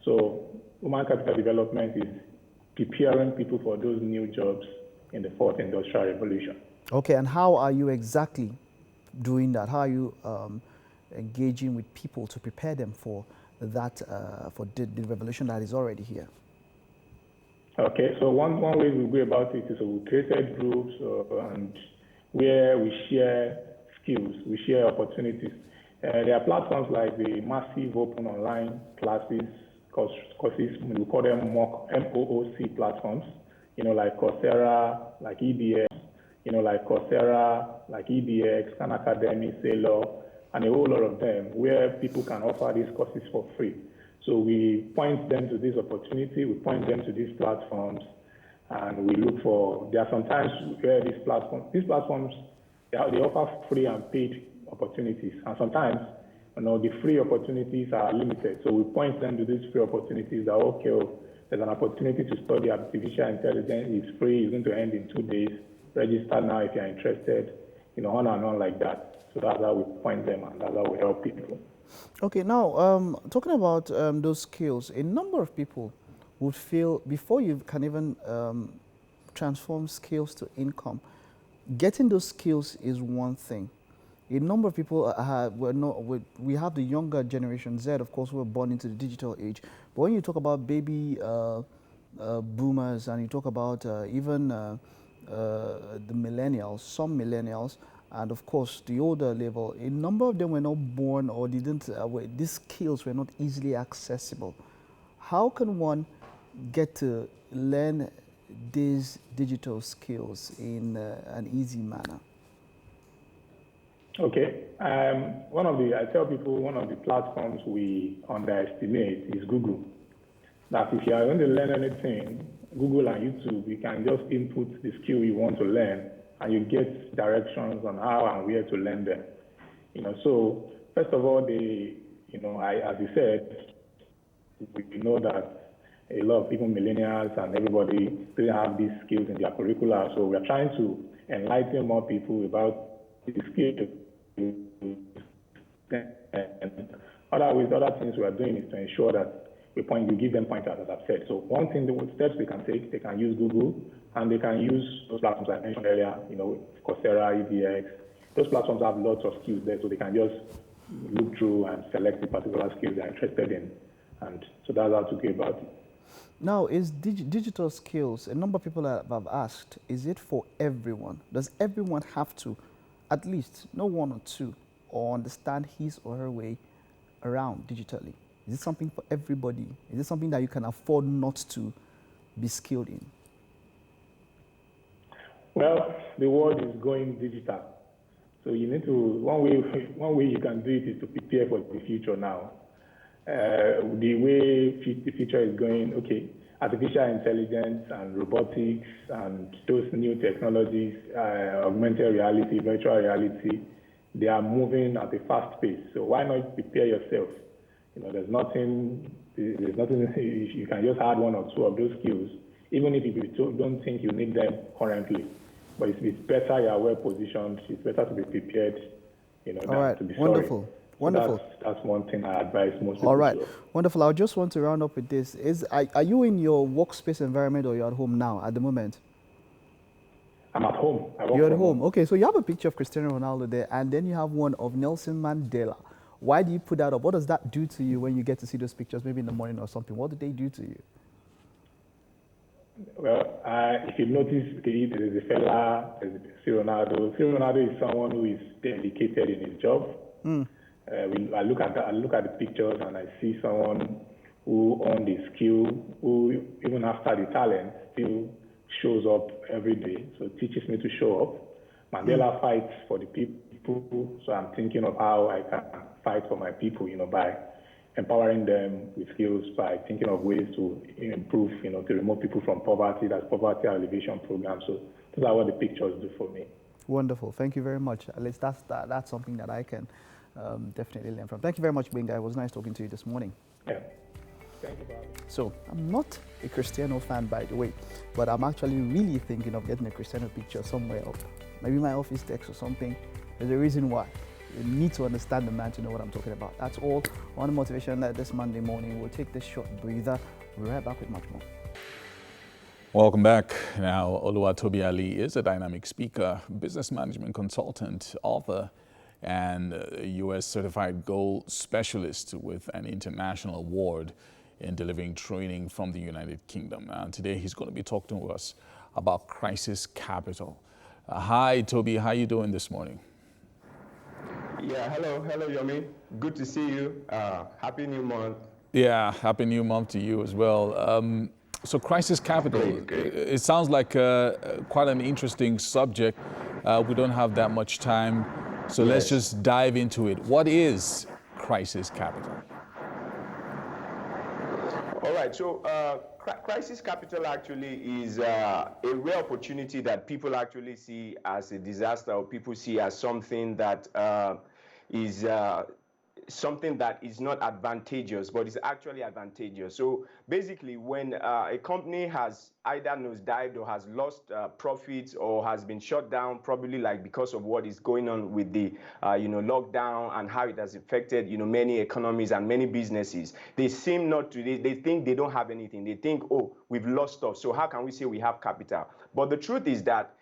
So human capital development is preparing people for those new jobs in the fourth industrial revolution. Okay, and how are you exactly doing that? How are you engaging with people to prepare them for that, for the revolution that is already here? Okay, so one way we go about it is we created groups and where we share skills, we share opportunities. There are platforms like the massive open online classes, courses, we call them MOOC platforms, you know, like Coursera, like EBS, you know, like Coursera, like EBX, Khan Academy, Sailor, and a whole lot of them where people can offer these courses for free. So we point them to this opportunity, we point them to these platforms, and we look for, there are sometimes where these platforms, they offer free and paid opportunities. And sometimes, you know, the free opportunities are limited. So we point them to these free opportunities that, okay, there's an opportunity to study artificial intelligence, it's free, it's going to end in 2 days. Register now if you're interested, you know, on and on like that. So that's how we point them and that's how we help people. Okay, now talking about those skills, a number of people would feel before you can even transform skills to income, getting those skills is one thing. A number of people we have the younger generation Z, of course, who were born into the digital age. But when you talk about baby boomers and you talk about even the millennials, some millennials, and of course the older level, a number of them were not born or didn't, these skills were not easily accessible. How can one get to learn these digital skills in an easy manner? Okay, I tell people one of the platforms we underestimate is Google. That if you are going to learn anything, Google and YouTube, you can just input the skill you want to learn and you get directions on how and where to learn them. You know, so first of all, as you said, we know that a lot of people, millennials and everybody, didn't have these skills in their curricula. So we're trying to enlighten more people about these skills. And other things we are doing is to ensure that we give them pointers, as I've said. So one thing, the steps they can take, they can use Google, and they can use those platforms I mentioned earlier, you know, Coursera, EBX. Those platforms have lots of skills there, so they can just look through and select the particular skills they're interested in. And so that's how to go about it. Now, is digital skills, a number of people have asked, is it for everyone? Does everyone have to at least know one or two or understand his or her way around digitally? Is it something for everybody? Is it something that you can afford not to be skilled in? Well, the world is going digital. So you need to, one way you can do it is to prepare for the future now. The way the future is going, okay, artificial intelligence and robotics and those new technologies, augmented reality, virtual reality, they are moving at a fast pace. So why not prepare yourself? You know, there's nothing, you can just add one or two of those skills, even if you don't think you need them currently. But it's better you're well positioned, it's better to be prepared, you know, than to be wonderful. sorry. Wonderful. So that's one thing I advise most people. All right, to. wonderful. I just want to round up with this. Are you in your workspace environment or you're at home now at the moment? I'm at home. You're at home. Okay, so you have a picture of Cristiano Ronaldo there, and then you have one of Nelson Mandela. Why do you put that up? What does that do to you when you get to see those pictures, maybe in the morning or something? What do they do to you? Well, if you notice, there's a fella, there's Ronaldo. Ronaldo is someone who is dedicated in his job. I look at the pictures and I see someone who owns the skill, who even after the talent still shows up every day. So it teaches me to show up. Mandela fights for the people, so I'm thinking of how I can fight for my people, you know, by empowering them with skills by thinking of ways to improve, to remove people from poverty. That's poverty alleviation program. So those are what the pictures do for me. Wonderful. Thank you very much. At least that's something that I can definitely learn from. Thank you very much, Benga. It was nice talking to you this morning. Yeah. Thank you, Bob. So I'm not a Cristiano fan, by the way, but I'm actually really thinking of getting a Cristiano picture somewhere up. Maybe my office text or something. There's a reason why. You need to understand the man to know what I'm talking about. That's all on the Motivation Night this Monday morning. We'll take this short breather. We'll be right back with much more. Welcome back. Now, Toby Ali is a dynamic speaker, business management consultant, author, and a U.S. certified gold specialist with an international award in delivering training from the United Kingdom. And today he's going to be talking to us about crisis capital. Hi, Toby. How are you doing this morning? Yeah, hello, Yomi. Good to see you. Happy New Month. Yeah, Happy New Month to you as well. So crisis capital, great. It sounds like quite an interesting subject. We don't have that much time, so yes. Let's just dive into it. What is crisis capital? All right, so crisis capital actually is a rare opportunity that people actually see as a disaster, or people see as something that is not advantageous, but is actually advantageous. So basically, when a company has either nosedived or has lost profits or has been shut down, probably like because of what is going on with the lockdown and how it has affected many economies and many businesses, they seem not to. They think they don't have anything. They think, oh, we've lost stuff. So how can we say we have capital? But the truth is that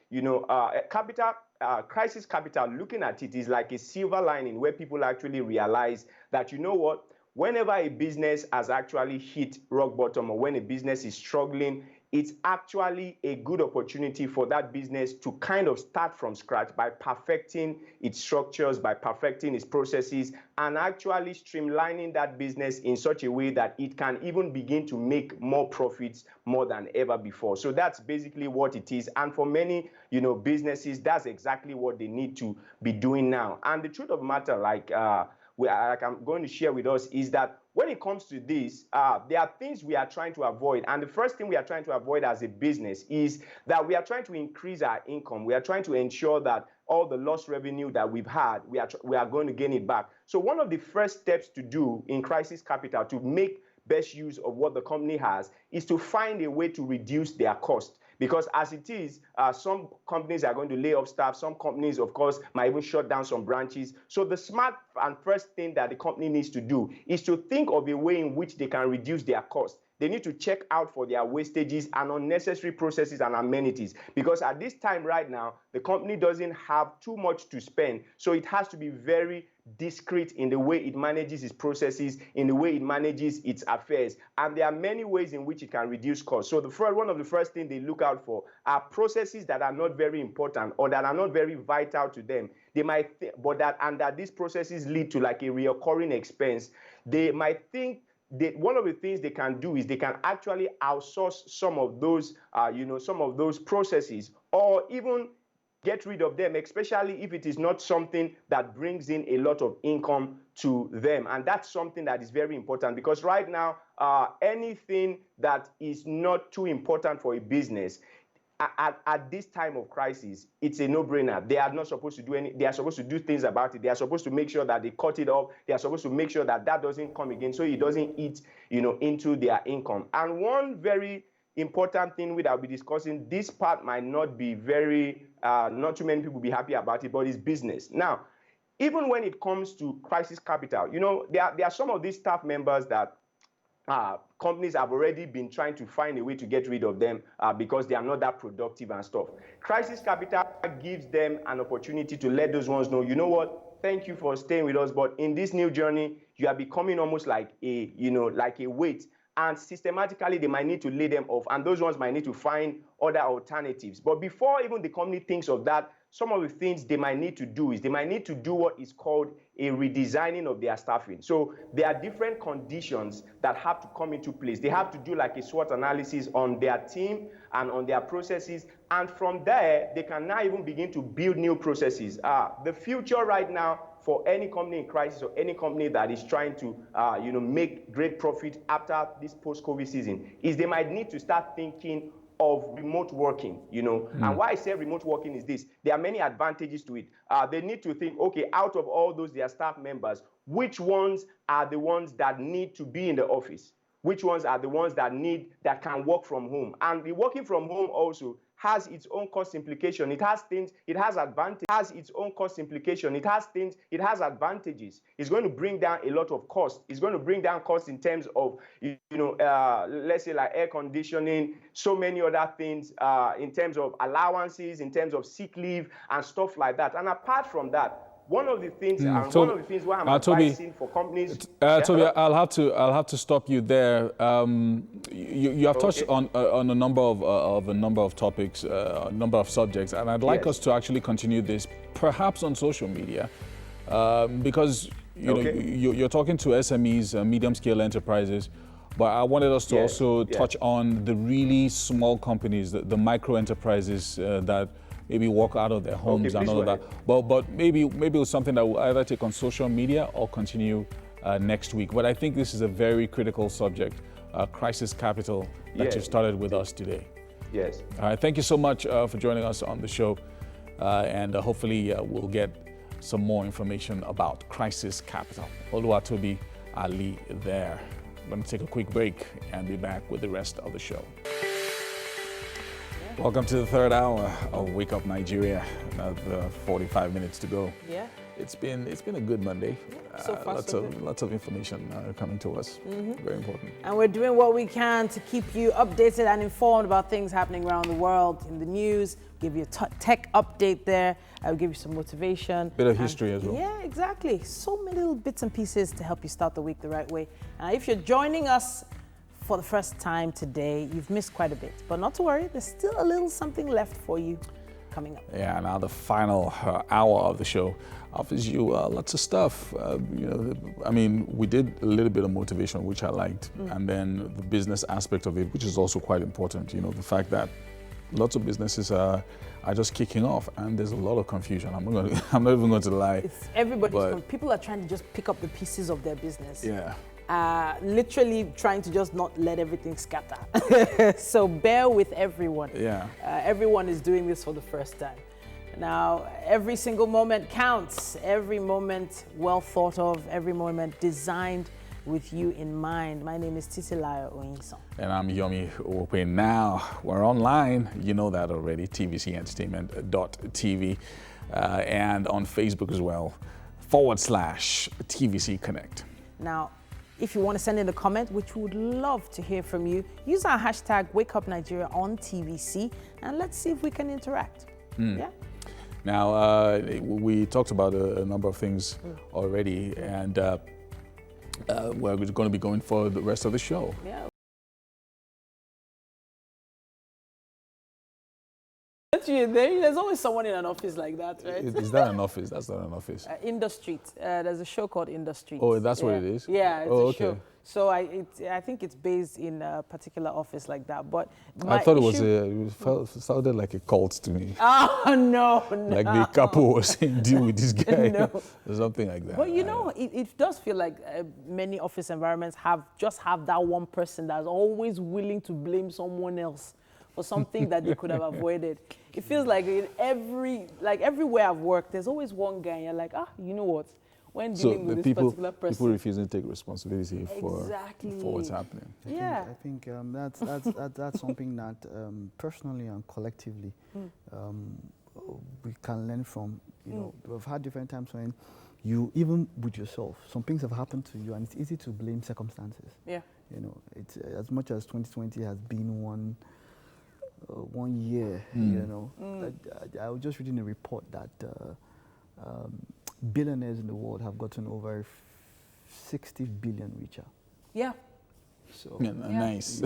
crisis capital, looking at it, is like a silver lining where people actually realize that, whenever a business has actually hit rock bottom, or when a business is struggling, it's actually a good opportunity for that business to kind of start from scratch by perfecting its structures, by perfecting its processes, and actually streamlining that business in such a way that it can even begin to make more profits more than ever before. So that's basically what it is. And for many, businesses, that's exactly what they need to be doing now. And the truth of the matter, like I'm going to share with us, is that when it comes to this, there are things we are trying to avoid. And the first thing we are trying to avoid as a business is that we are trying to increase our income. We are trying to ensure that all the lost revenue that we've had, we are going to gain it back. So one of the first steps to do in crisis capital to make best use of what the company has is to find a way to reduce their cost. Because as it is, some companies are going to lay off staff. Some companies, of course, might even shut down some branches. So the smart and first thing that the company needs to do is to think of a way in which they can reduce their cost. They need to check out for their wastages and unnecessary processes and amenities. Because at this time right now, the company doesn't have too much to spend. So it has to be very discreet in the way it manages its processes, in the way it manages its affairs. And there are many ways in which it can reduce costs. So one of the first things they look out for are processes that are not very important or that are not very vital to them. They might that these processes lead to like a recurring expense. They might think one of the things they can do is they can actually outsource some of those processes, or even get rid of them, especially if it is not something that brings in a lot of income to them. And that's something that is very important, because right now, anything that is not too important for a business, at this time of crisis, it's a no-brainer. They are not supposed to do they are supposed to do things about it. They are supposed to make sure that they cut it off. They are supposed to make sure that doesn't come again, so it doesn't eat, into their income. And one very important thing which I'll be discussing, this part might not be very, not too many people will be happy about it, but it's business. Now, even when it comes to crisis capital, there are some of these staff members that companies have already been trying to find a way to get rid of them because they are not that productive and stuff. Crisis capital gives them an opportunity to let those ones know, you know what, thank you for staying with us, but in this new journey, you are becoming almost like a weight. And systematically, they might need to lay them off, and those ones might need to find other alternatives. But before even the company thinks of that, some of the things they might need to do is they might need to do what is called a redesigning of their staffing. So there are different conditions that have to come into place. They have to do like a SWOT analysis on their team and on their processes. And from there, they can now even begin to build new processes. The future right now for any company in crisis or any company that is trying to, make great profit after this post-COVID season is they might need to start thinking of remote working, And why I say remote working is this: there are many advantages to it. They need to think, okay, out of all those their staff members, which ones are the ones that need to be in the office? Which ones are the ones that can work from home? And the working from home also has its own cost implication. It has things, it has advantage, has its own cost implication. It has things, it has advantages. It's going to bring down a lot of cost. It's going to bring down costs in terms of, let's say like air conditioning, so many other things, in terms of allowances, in terms of sick leave and stuff like that. And apart from that, one of the things why I'm advising for companies. Toby, I'll have to stop you there. You have touched on a number of topics, a number of subjects, and I'd like us to actually continue this, perhaps on social media, because you're talking to SMEs, medium-scale enterprises. But I wanted us to also touch on the really small companies, the micro enterprises that maybe walk out of their homes and all of that. But maybe it was something that we'll either take on social media or continue next week. But I think this is a very critical subject, crisis capital, that you started with us today. Yes. All right, thank you so much for joining us on the show. And hopefully we'll get some more information about crisis capital. Oluwatobi Ali there. I'm going to take a quick break and be back with the rest of the show. Welcome to the third hour of Wake Up Nigeria. Another 45 minutes to go. Yeah. It's been a good Monday. Yeah, so far, lots of information coming to us. Very important. And we're doing what we can to keep you updated and informed about things happening around the world in the news. Give you a tech update there. I'll give you some motivation. Bit of history as well. Yeah, exactly. So many little bits and pieces to help you start the week the right way. If you're joining us for the first time today, you've missed quite a bit, but not to worry, there's still a little something left for you coming up. Yeah, now the final hour of the show offers you lots of stuff. I mean, we did a little bit of motivation, which I liked, and then the business aspect of it, which is also quite important. The fact that lots of businesses are just kicking off, and there's a lot of confusion. I'm not even going to lie. People are trying to just pick up the pieces of their business. Yeah. Literally trying to just not let everything scatter. So bear with everyone. Yeah. Everyone is doing this for the first time. Now, every single moment counts. Every moment well thought of, every moment designed with you in mind. My name is Titilayo Oyinson. And I'm Yomi Ope. Now, we're online. You know that already, tvcentertainment.tv. And on Facebook as well, /TVC Connect. Now, if you want to send in a comment, which we would love to hear from you, use our hashtag #WakeUpNigeria on TVC, and let's see if we can interact. Yeah. Now, we talked about a number of things already, and we're going to be going for the rest of the show. Yeah. There's always someone in an office like that, right? Is that an office? That's not an office. Industry. There's a show called Industry. Oh, that's what it is? Yeah, it's a show. So I think it's based in a particular office like that. But I thought it sounded like a cult to me. Oh, no. Like the couple was saying, deal with this guy. No. Or something like that. But it does feel like many office environments have that one person that's always willing to blame someone else for something that they could have avoided. It feels like everywhere I've worked, there's always one guy, and you're like, you know what? When dealing with this particular person. People refusing to take responsibility for what's happening. Yeah. I think that's something that personally and collectively we can learn from. We've had different times when even with yourself, some things have happened to you, and it's easy to blame circumstances. Yeah. It's as much as 2020 has been one year, I was just reading a report that billionaires in the world have gotten over 60 billion richer. Yeah. So nice.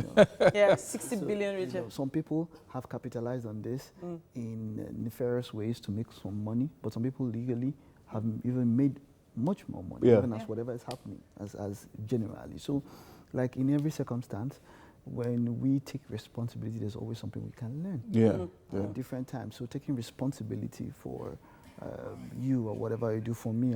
60 billion richer. Some people have capitalized on this in nefarious ways to make some money, but some people legally have even made much more money, even as whatever is happening, as generally. So, like in every circumstance, when we take responsibility, there's always something we can learn. Yeah. At different times. So taking responsibility for you or whatever you do for me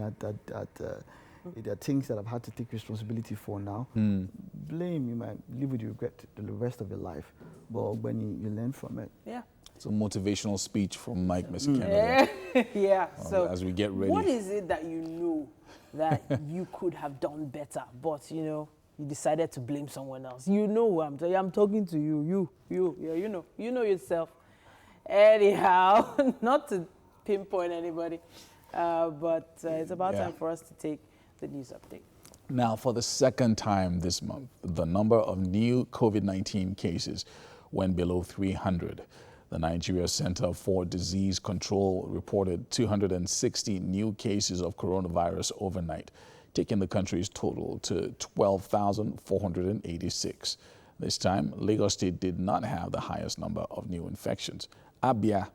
there are things that I've had to take responsibility for now. Blame, you might live with regret the rest of your life, but when you learn from it. Yeah. It's a motivational speech from Mike Mesikene. Yeah. So as we get ready. What is it that you know that you could have done better, but you decided to blame someone else? You know who I'm talking. I'm talking to you. Yeah, you know yourself. Anyhow, not to pinpoint anybody, but it's about time for us to take the news update. Now, for the second time this month, the number of new COVID-19 cases went below 300. The Nigeria Center for Disease Control reported 260 new cases of coronavirus overnight, taking the country's total to 12,486. This time, Lagos State did not have the highest number of new infections. Abia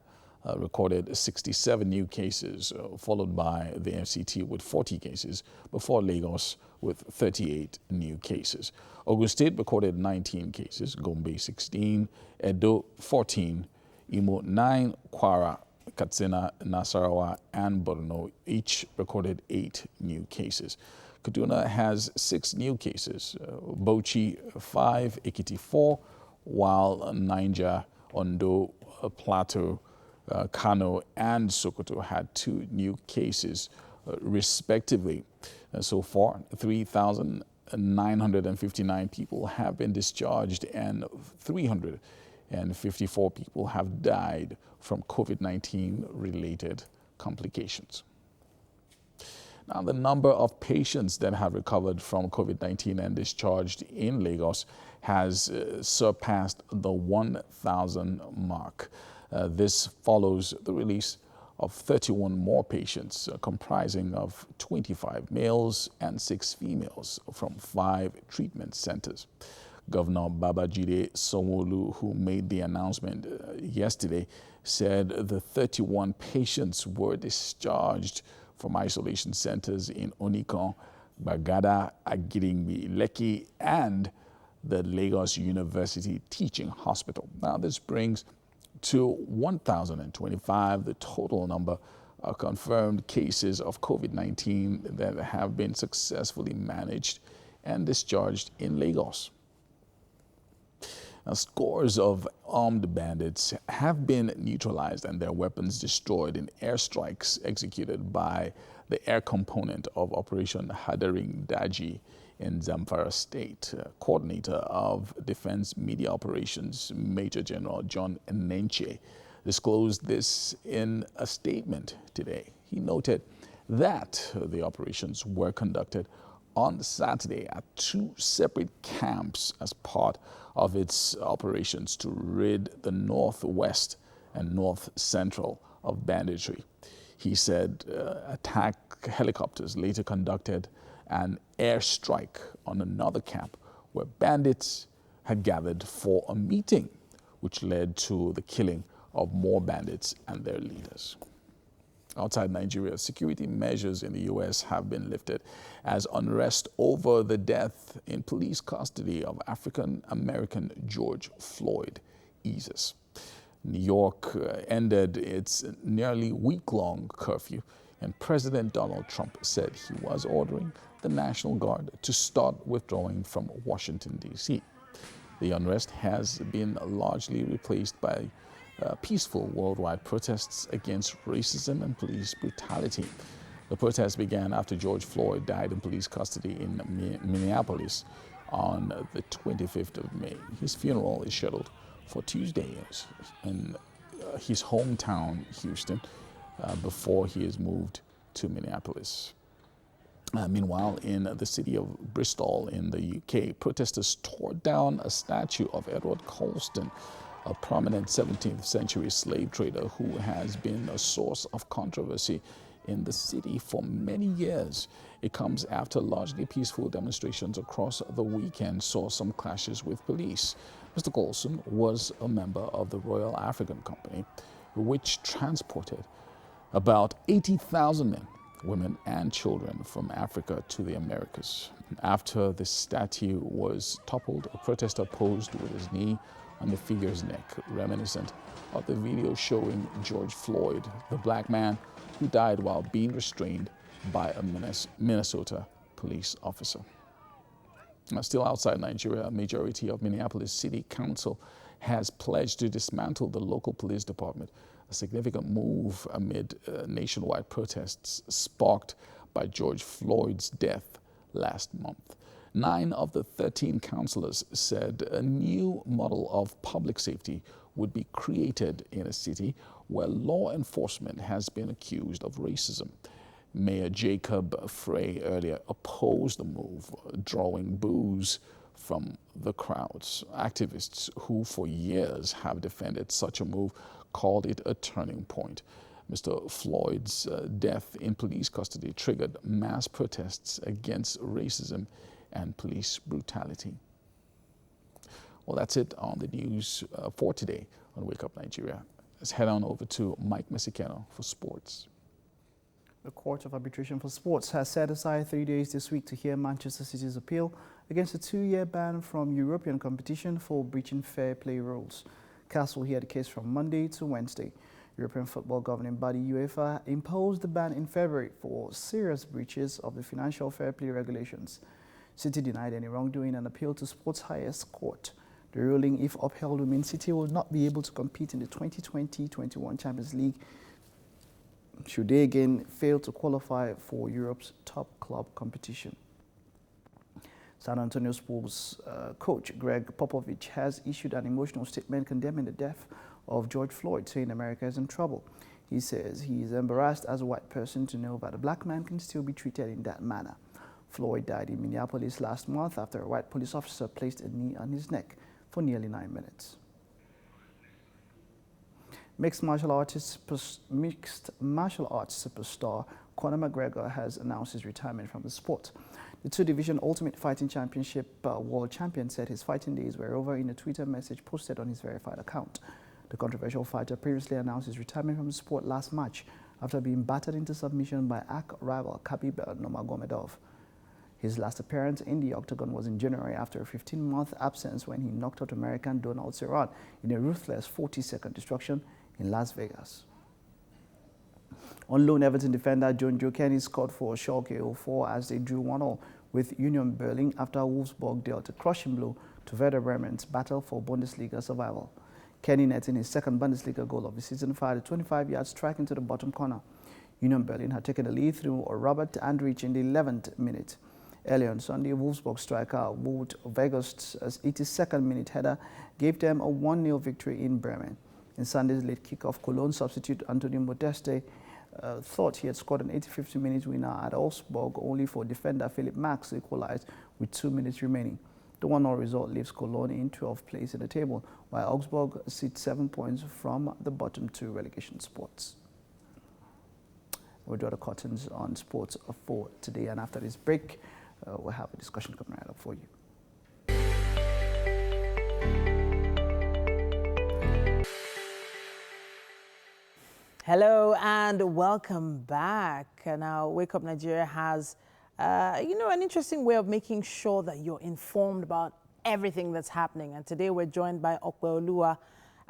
recorded 67 new cases, followed by the FCT with 40 cases, before Lagos with 38 new cases. Ogun State recorded 19 cases, Gombe 16, Edo 14, Imo 9, Kwara, Katsina, Nasarawa, and Borno each recorded 8 new cases. Kaduna has 6 new cases, Bauchi 5, Ekiti 4, while Niger, Ondo, Plateau, Kano, and Sokoto had 2 new cases, respectively. So far, 3,959 people have been discharged and 354 people have died from COVID-19 related complications. Now, the number of patients that have recovered from COVID-19 and discharged in Lagos has surpassed the 1,000 mark. This follows the release of 31 more patients, comprising of 25 males and 6 females from 5 treatment centers. Governor Babajide Sanwo-Olu, who made the announcement yesterday, said the 31 patients were discharged from isolation centers in Onikan, Bagada, Agiringbi, Lekki, and the Lagos University Teaching Hospital. Now, this brings to 1,025 the total number of confirmed cases of COVID-19 that have been successfully managed and discharged in Lagos. Now, scores of armed bandits have been neutralized and their weapons destroyed in airstrikes executed by the air component of Operation Hadaring Daji in Zamfara State. Coordinator of Defense Media Operations, Major General John Nenche, disclosed this in a statement today. He noted that the operations were conducted on Saturday at 2 separate camps as part of its operations to rid the northwest and north central of banditry. He said attack helicopters later conducted an airstrike on another camp where bandits had gathered for a meeting, which led to the killing of more bandits and their leaders. Outside Nigeria, security measures in the U.S. have been lifted as unrest over the death in police custody of African-American George Floyd eases. New York ended its nearly week-long curfew, and President Donald Trump said he was ordering the National Guard to start withdrawing from Washington, D.C. The unrest has been largely replaced by peaceful worldwide protests against racism and police brutality. The protests began after George Floyd died in police custody in Minneapolis on the 25th of May. His funeral is scheduled for Tuesday in his hometown, Houston, before he is moved to Minneapolis. Meanwhile, in the city of Bristol in the UK, protesters tore down a statue of Edward Colston, a prominent 17th century slave trader who has been a source of controversy in the city for many years. It comes after largely peaceful demonstrations across the weekend saw some clashes with police. Mr. Colston was a member of the Royal African Company, which transported about 80,000 men, women, and children from Africa to the Americas. After the statue was toppled, a protester posed with his knee on the figure's neck, reminiscent of the video showing George Floyd, the black man who died while being restrained by a Minnesota police officer. Now, still outside Nigeria, a majority of Minneapolis City Council has pledged to dismantle the local police department, a significant move amid nationwide protests sparked by George Floyd's death last month. 9 of the 13 councillors said a new model of public safety would be created in a city where law enforcement has been accused of racism. Mayor Jacob Frey earlier opposed the move, drawing boos from the crowds. Activists who for years have defended such a move called it a turning point. Mr. Floyd's death in police custody triggered mass protests against racism and police brutality. Well, that's it on the news for today on Wake Up Nigeria. Let's head on over to Mike Mesikeno for sports. The Court of Arbitration for Sports has set aside 3 days this week to hear Manchester City's appeal against a 2-year ban from European competition for breaching fair play rules. CAS will hear the case from Monday to Wednesday. European football governing body UEFA imposed the ban in February for serious breaches of the financial fair play regulations. City denied any wrongdoing and appealed to sports' highest court. The ruling, if upheld, will mean City will not be able to compete in the 2020-21 Champions League should they again fail to qualify for Europe's top club competition. San Antonio Spurs coach Greg Popovich has issued an emotional statement condemning the death of George Floyd, saying America is in trouble. He says he is embarrassed as a white person to know that a black man can still be treated in that manner. Floyd died in Minneapolis last month after a white police officer placed a knee on his neck for nearly 9 minutes. Mixed martial arts superstar Conor McGregor has announced his retirement from the sport. The 2-division Ultimate Fighting Championship world champion said his fighting days were over in a Twitter message posted on his verified account. The controversial fighter previously announced his retirement from the sport last March after being battered into submission by rival Khabib Nurmagomedov. His last appearance in the octagon was in January after a 15-month absence when he knocked out American Donald Cerrone in a ruthless 40-second destruction in Las Vegas. On loan, Everton defender John Joe Kenny scored for Schalke 04 as they drew 1-0 with Union Berlin after Wolfsburg dealt a crushing blow to Werder Bremen's battle for Bundesliga survival. Kenny netting his second Bundesliga goal of the season fired a 25-yard strike into the bottom corner. Union Berlin had taken the lead through Robert Andrich in the 11th minute. Earlier on Sunday, Wolfsburg striker Wout Weghorst's 82nd minute header gave them a 1-0 victory in Bremen. In Sunday's late kickoff, Cologne substitute Antonio Modeste thought he had scored an 85th minute winner at Augsburg, only for defender Philipp Max to equalize with 2 minutes remaining. The 1-0 result leaves Cologne in 12th place in the table, while Augsburg sits 7 points from the bottom 2 relegation spots. We'll draw the curtains on sports for today, and after this break, we'll have a discussion coming right up for you. Hello and welcome back. Now, Wake Up Nigeria has, an interesting way of making sure that you're informed about everything that's happening. And today we're joined by Okweoluwa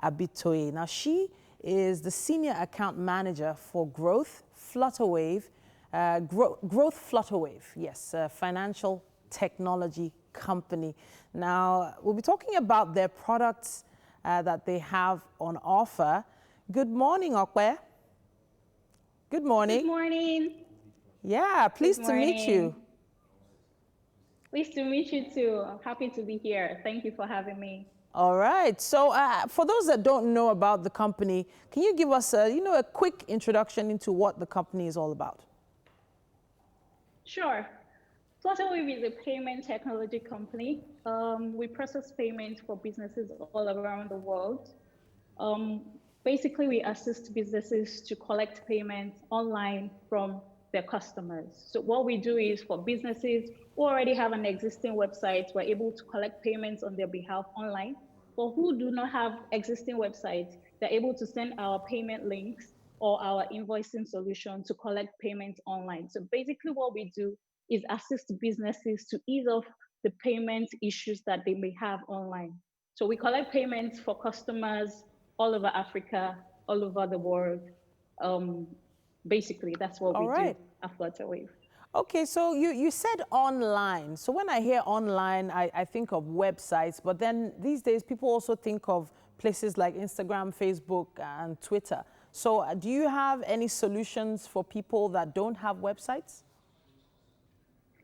Abitoye. Now, she is the Senior Account Manager for Growth Flutterwave, Growth Flutterwave, yes, a financial technology company. Now, we'll be talking about their products that they have on offer. Good morning, Okwe. Good morning. Good morning. Yeah, pleased to meet you. Pleased to meet you too. I'm happy to be here. Thank you for having me. All right. So for those that don't know about the company, can you give us a quick introduction into what the company is all about? Sure. Flutterwave is a payment technology company. We process payments for businesses all around the world. Basically, we assist businesses to collect payments online from their customers. So what we do is for businesses who already have an existing website, we're able to collect payments on their behalf online. For who do not have existing websites, they're able to send our payment links or our invoicing solution to collect payments online. So basically what we do is assist businesses to ease off the payment issues that they may have online. So we collect payments for customers all over Africa, all over the world. Basically, that's what we do at Flutterwave. Okay, so you said online. So when I hear online, I think of websites, but then these days people also think of places like Instagram, Facebook, and Twitter. So do you have any solutions for people that don't have websites?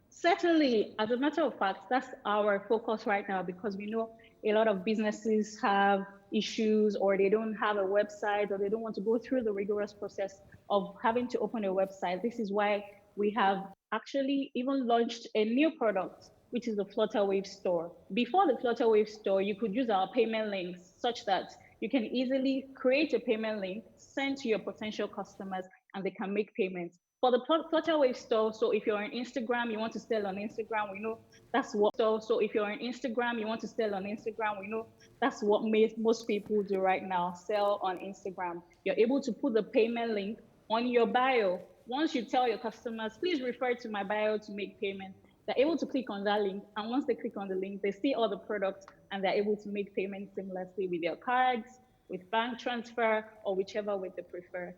Certainly, as a matter of fact, that's our focus right now, because we know a lot of businesses have issues, or they don't have a website, or they don't want to go through the rigorous process of having to open a website. This is why we have actually even launched a new product, which is the Flutterwave store. Before the Flutterwave store, you could use our payment links such that you can easily create a payment link, send to your potential customers, and they can make payments. For the Flutterwave store, so if you're on Instagram, you want to sell on Instagram, we know that's what. So if you're on Instagram, you want to sell on Instagram, we know that's what most people do right now, sell on Instagram. You're able to put the payment link on your bio. Once you tell your customers, please refer to my bio to make payment, they're able to click on that link. And once they click on the link, they see all the products, and they're able to make payments seamlessly with their cards, with bank transfer, or whichever way they prefer.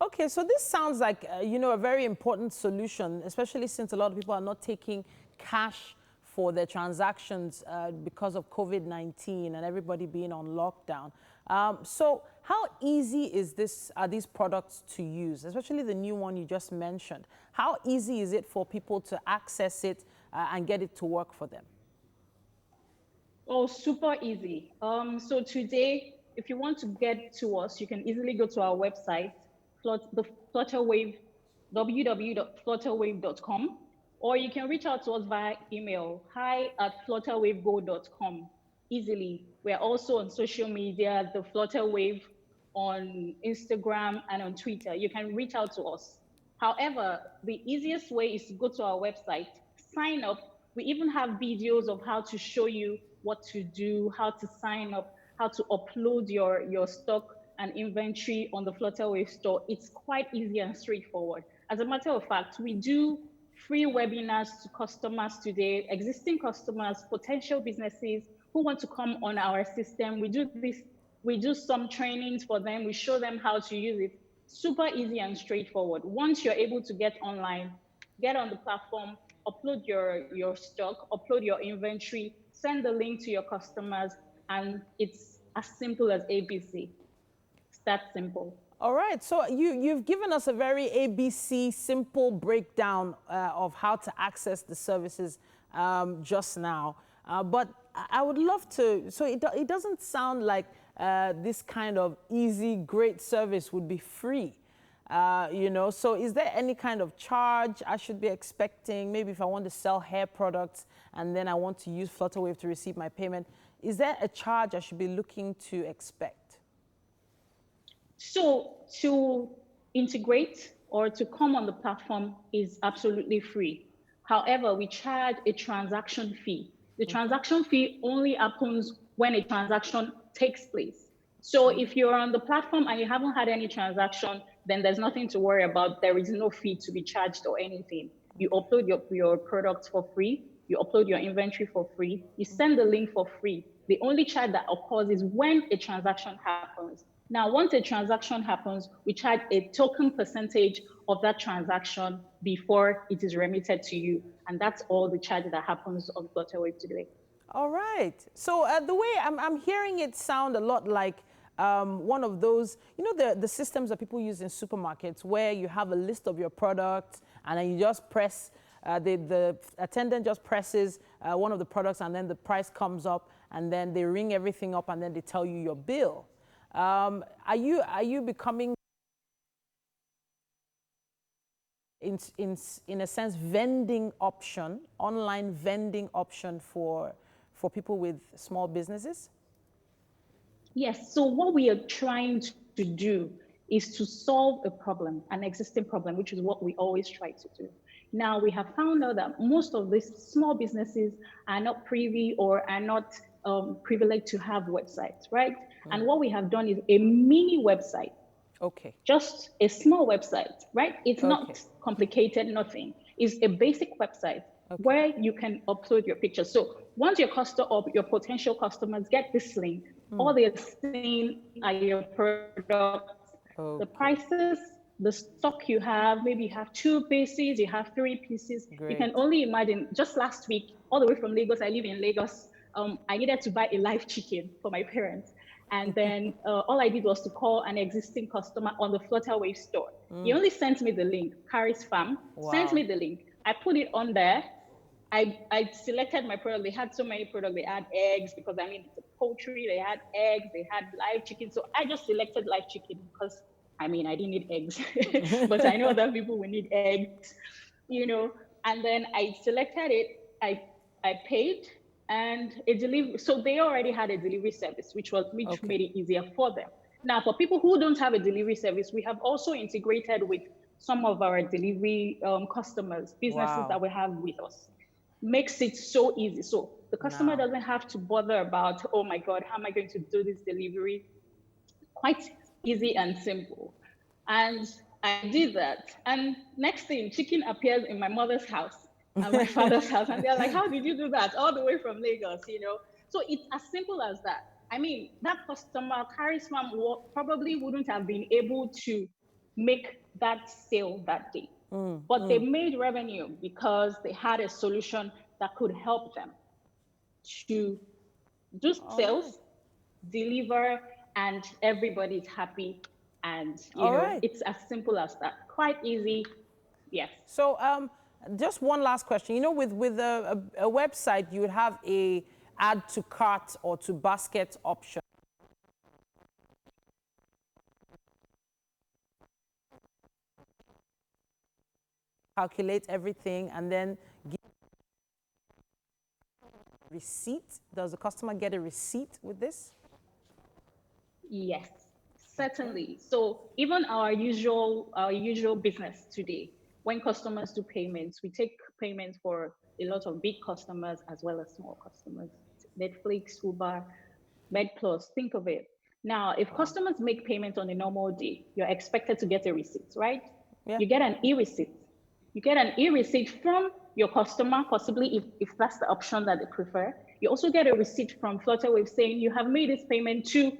Okay, so this sounds like, you know, a very important solution, especially since a lot of people are not taking cash for their transactions because of COVID-19 and everybody being on lockdown. So how easy are these products to use, especially the new one you just mentioned? How easy is it for people to access it and get it to work for them? Oh, super easy. So today, if you want to get to us, you can easily go to our website, the Flutterwave, www.flutterwave.com, or you can reach out to us via email, hi@flutterwavego.com. Easily. We're also on social media, the Flutterwave, on Instagram and on Twitter. You can reach out to us. However, the easiest way is to go to our website, sign up. We even have videos of how to show you what to do, how to sign up, how to upload your stock and inventory on the Flutterwave store. It's quite easy and straightforward. As a matter of fact, we do free webinars to customers today, existing customers, potential businesses who want to come on our system. We do some trainings for them. We show them how to use it. Super easy and straightforward. Once you're able to get online, get on the platform, upload your stock, upload your inventory, send the link to your customers, and it's as simple as ABC. It's that simple. All right, so you've given us a very ABC simple breakdown of how to access the services just now. But I would love to, so it doesn't sound like this kind of easy, great service would be free. You know, so is there any kind of charge I should be expecting? Maybe if I want to sell hair products and then I want to use Flutterwave to receive my payment, is there a charge I should be looking to expect? So to integrate or to come on the platform is absolutely free. However, we charge a transaction fee. The transaction fee only happens when a transaction takes place. So if you're on the platform and you haven't had any transaction, then there's nothing to worry about. There is no fee to be charged or anything. You upload your products for free. You upload your inventory for free. You send the link for free. The only charge that occurs is when a transaction happens. Now, once a transaction happens, we charge a token percentage of that transaction before it is remitted to you. And that's all the charge that happens on Flutterwave today. All right. So the way I'm hearing it sound a lot like one of those, you know, the systems that people use in supermarkets where you have a list of your products and then you just press, the attendant just presses one of the products and then the price comes up and then they ring everything up and then they tell you your bill. Are you becoming, in a sense, vending option, online vending option for people with small businesses? Yes, so what we are trying to do is to solve a problem, an existing problem, which is what we always try to do. Now, we have found out that most of these small businesses are not privy or are not privileged to have websites, right? And what we have done is a mini website. Okay. Just a small website, right? It's not complicated, nothing. It's a basic website where you can upload your picture. So once your potential customers get this link, all they're seeing are your products, the prices, the stock you have, maybe you have 2 pieces, you have 3 pieces. Great. You can only imagine, just last week, all the way from Lagos, I live in Lagos, I needed to buy a live chicken for my parents. And then all I did was to call an existing customer on the Flutterwave store. He only sent me the link, Carrie's Farm, sent me the link. I put it on there. I selected my product. They had so many products. They had eggs because I mean, it's a poultry. They had eggs. They had live chicken. So I just selected live chicken because I mean, I didn't need eggs, but I know other people will need eggs, you know. And then I selected it. I paid, and a delivery. So they already had a delivery service, which made it easier for them. Now, for people who don't have a delivery service, we have also integrated with some of our delivery customers, businesses that we have with us. Makes it so easy. So the customer doesn't have to bother about, oh my God, how am I going to do this delivery? Quite easy and simple. And I did that. And next thing, chicken appears in my mother's house and my father's house. And they're like, how did you do that? All the way from Lagos, you know? So it's as simple as that. I mean, that customer, Carrie's Farm, probably wouldn't have been able to make that sale that day. But they made revenue because they had a solution that could help them to do sales, deliver, and everybody's happy. And you know, it's as simple as that. Quite easy, yes. So just one last question. You know, with a website, you would have a add to cart or to basket option. Calculate everything and then give receipt. Does the customer get a receipt with this? Yes, certainly. So even our usual business today, when customers do payments, we take payments for a lot of big customers as well as small customers. Netflix, Uber, MedPlus, think of it. Now, if customers make payment on a normal day, you're expected to get a receipt, right? Yeah. You get an e-receipt. You get an e-receipt from your customer, possibly if that's the option that they prefer. You also get a receipt from Flutterwave saying you have made this payment to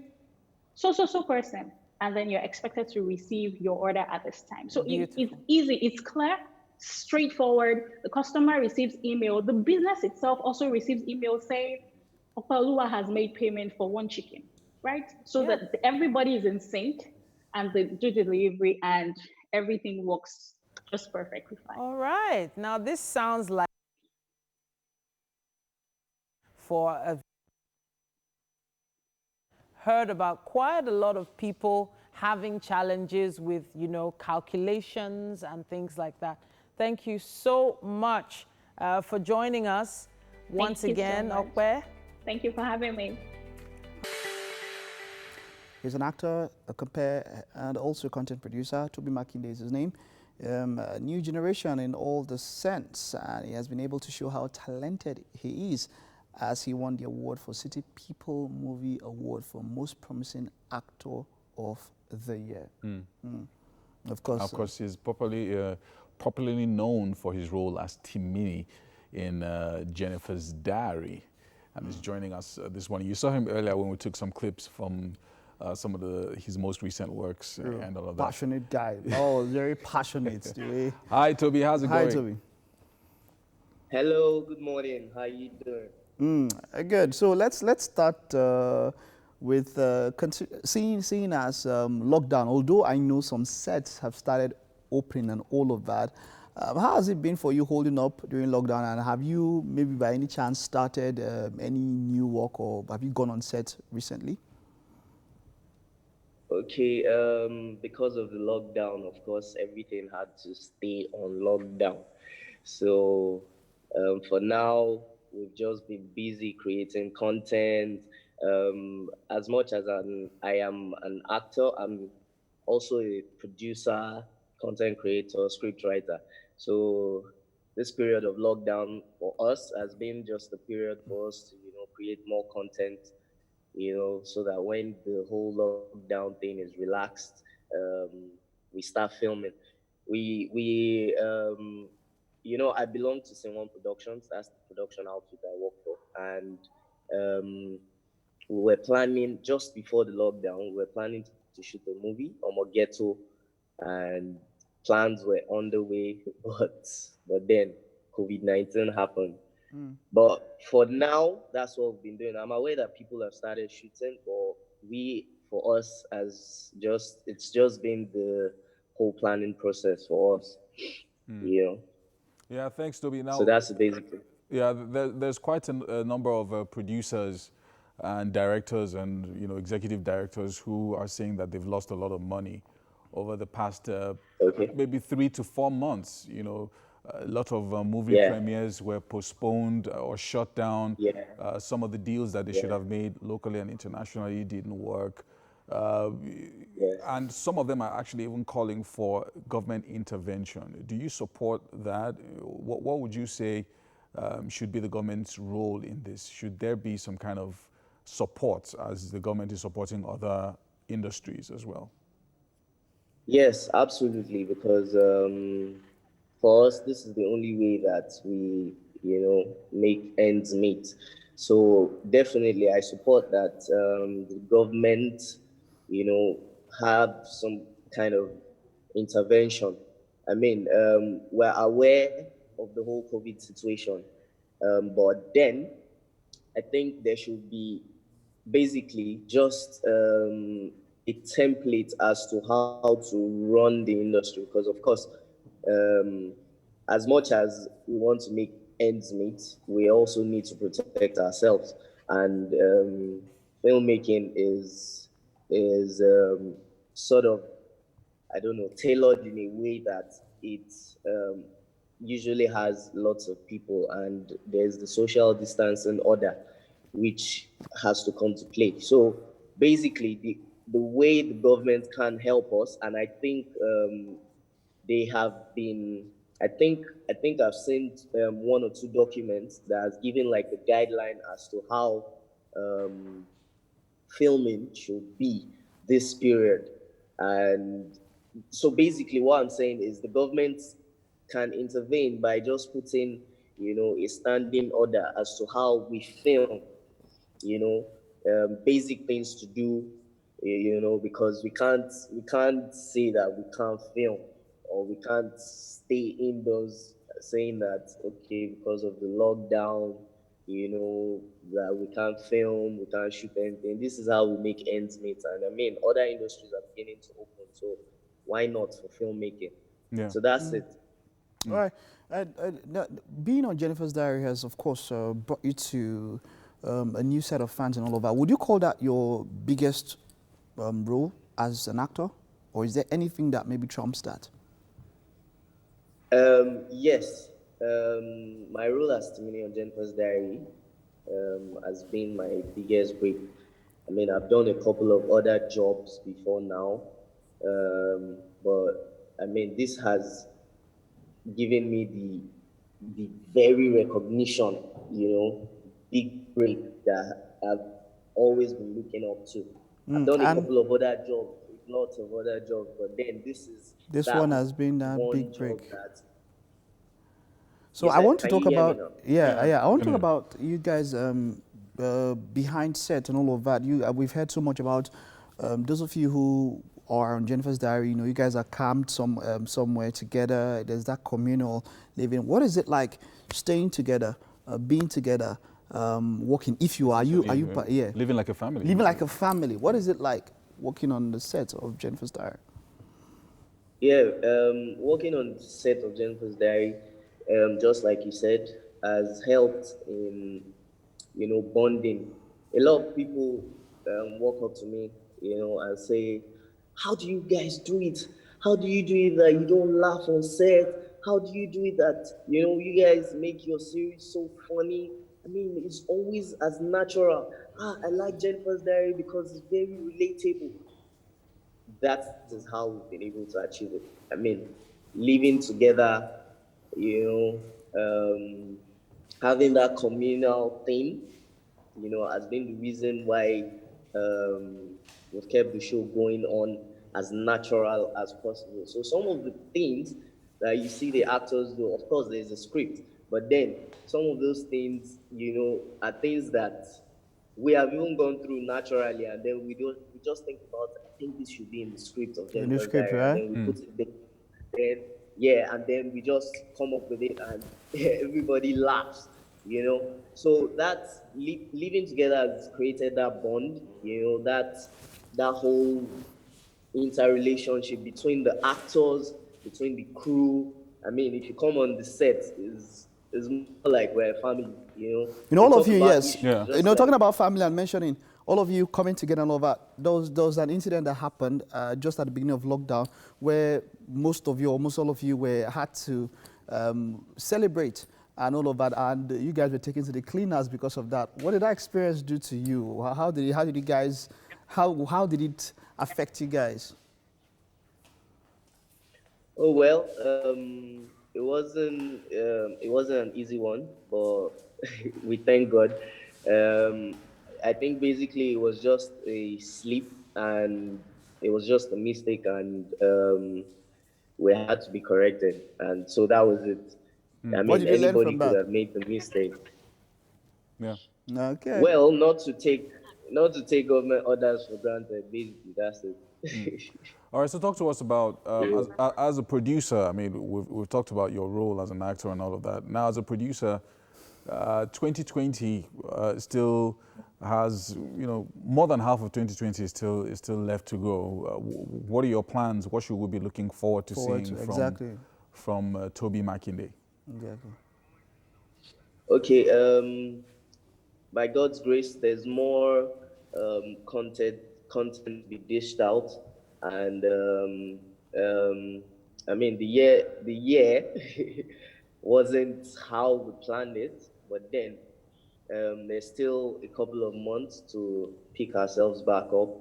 so person, and then you're expected to receive your order at this time. So it's easy, it's clear, straightforward. The customer receives email. The business itself also receives email saying, Opalua has made payment for 1 chicken, right? So that everybody is in sync and they do the delivery and everything works just perfectly fine. All right. Now this sounds like heard about quite a lot of people having challenges with, you know, calculations and things like that. Thank you so much for joining us once again, Okwe. Thank you for having me. He's an actor, a compare, and also a content producer. Toby Makinde is his name. A new generation in all the sense, and he has been able to show how talented he is as he won the award for City People Movie Award for Most Promising Actor of the Year. Of course, he's popularly known for his role as Timini in Jennifer's Diary, and he's joining us this morning. You saw him earlier when we took some clips from some of his most recent works and all of that. Passionate guy. Oh, very passionate. Hi, Toby. How's it going? Hi, Toby. Hello. Good morning. How you doing? Good. So let's start with seeing as lockdown. Although I know some sets have started opening and all of that, how has it been for you holding up during lockdown? And have you maybe by any chance started any new work, or have you gone on set recently? Okay. Because of the lockdown, of course, everything had to stay on lockdown. So for now, we've just been busy creating content. As much as I am an actor, I'm also a producer, content creator, script writer. So this period of lockdown for us has been just a period for us to, create more content, so that when the whole lockdown thing is relaxed, we start filming. I belong to Sin1 Productions. That's the production outfit I work for. And we were planning, just before the lockdown, we were planning to shoot a movie, Ghetto, and plans were underway, but then COVID-19 happened. But for now, that's what we've been doing. I'm aware that people have started shooting, but for us, it's just been the whole planning process for us, you know. Yeah, thanks, Toby. Now, So that's basically. yeah, there's quite a number of producers and directors and executive directors who are saying that they've lost a lot of money over the past maybe 3 to 4 months. A lot of movie premieres were postponed or shut down. Some of the deals that they should have made locally and internationally didn't work. And some of them are actually even calling for government intervention. Do you support that? What would you say should be the government's role in this? Should there be some kind of support as the government is supporting other industries as well? Yes, absolutely, because for us, this is the only way that we, make ends meet. So definitely, I support that the government, have some kind of intervention. I mean, we're aware of the whole COVID situation, but then I think there should be basically just a template as to how to run the industry. Because of course, as much as we want to make ends meet, we also need to protect ourselves. And filmmaking is sort of, I don't know, tailored in a way that it usually has lots of people, and there's the social distancing order, which has to come to play. So basically, the way the government can help us, and I think they have been, I think I've seen 1 or 2 documents that has given like a guideline as to how filming should be this period. And so basically what I'm saying is the government can intervene by just putting, a standing order as to how we film, basic things to do, because we can't say that we can't film, or we can't stay indoors saying that, okay, because of the lockdown, that we can't film, we can't shoot anything. This is how we make ends meet. And I mean, other industries are beginning to open, so why not for filmmaking? Yeah. So that's it. All right. Now, being on Jennifer's Diary has, of course, brought you to a new set of fans and all of that. Would you call that your biggest role as an actor? Or is there anything that maybe trumps that? Yes. My role as Timini on Jennifer's Diary has been my biggest break. I mean, I've done a couple of other jobs before now, but I mean, this has given me the very recognition, big break that I've always been looking up to. I've done a couple of other jobs, lots of other jobs, but then this one has been that big break. So Yes, I want to talk about I want to talk about you guys behind set and all of that. We've heard so much about those of you who are on Jennifer's Diary. You guys are camped somewhere together. There's that communal living. What is it like staying together, being together, working? If you are living like a family. Living like a family. What is it like working on the set of Jennifer's Diary? Yeah, working on the set of Jennifer's Diary, just like you said, has helped in, bonding. A lot of people walk up to me, and say, how do you guys do it? How do you do it that you don't laugh on set? How do you do it that, you guys make your series so funny? I mean, it's always as natural. I like Jennifer's Diary because it's very relatable. That is how we've been able to achieve it. I mean, living together, having that communal thing, has been the reason why we've kept the show going on as natural as possible. So some of the things that you see the actors do, of course, there's a script, but then some of those things, are things that we have even gone through naturally, and then we just think about, think this should be in the script of in the Jennifer's script, Diary. right? And then we put it there. Yeah, and then we just come up with it, and everybody laughs, you know. So that's living together has created that bond, you know, that whole interrelationship between the actors, between the crew. I mean, if you come on the set, is more like we're a family, you know. You know, all of you, yes. Yeah. You know, talking about family and mentioning all of you coming together and all that, there was an incident that happened just at the beginning of lockdown where most of you, almost all of you, had to celebrate and all of that, and you guys were taken to the cleaners because of that. What did that experience do to you? How did you guys, how did it affect you guys? Oh well, it wasn't an easy one, but we thank God. I think basically it was just a slip, and it was just a mistake, and we had to be corrected, and so that was it. I mean, anybody could have made the mistake. Yeah. Okay. Well, not to take government orders for granted. Basically, that's it. All right, so talk to us about, as a producer, I mean, we've talked about your role as an actor and all of that. Now, as a producer, 2020 still has, you know, more than half of 2020 is still left to go. What are your plans? What should we be looking forward to seeing from Toby Makinde? Exactly. Okay, by God's grace, there's more content to be dished out. And I mean, the year wasn't how we planned it, but then there's still a couple of months to pick ourselves back up.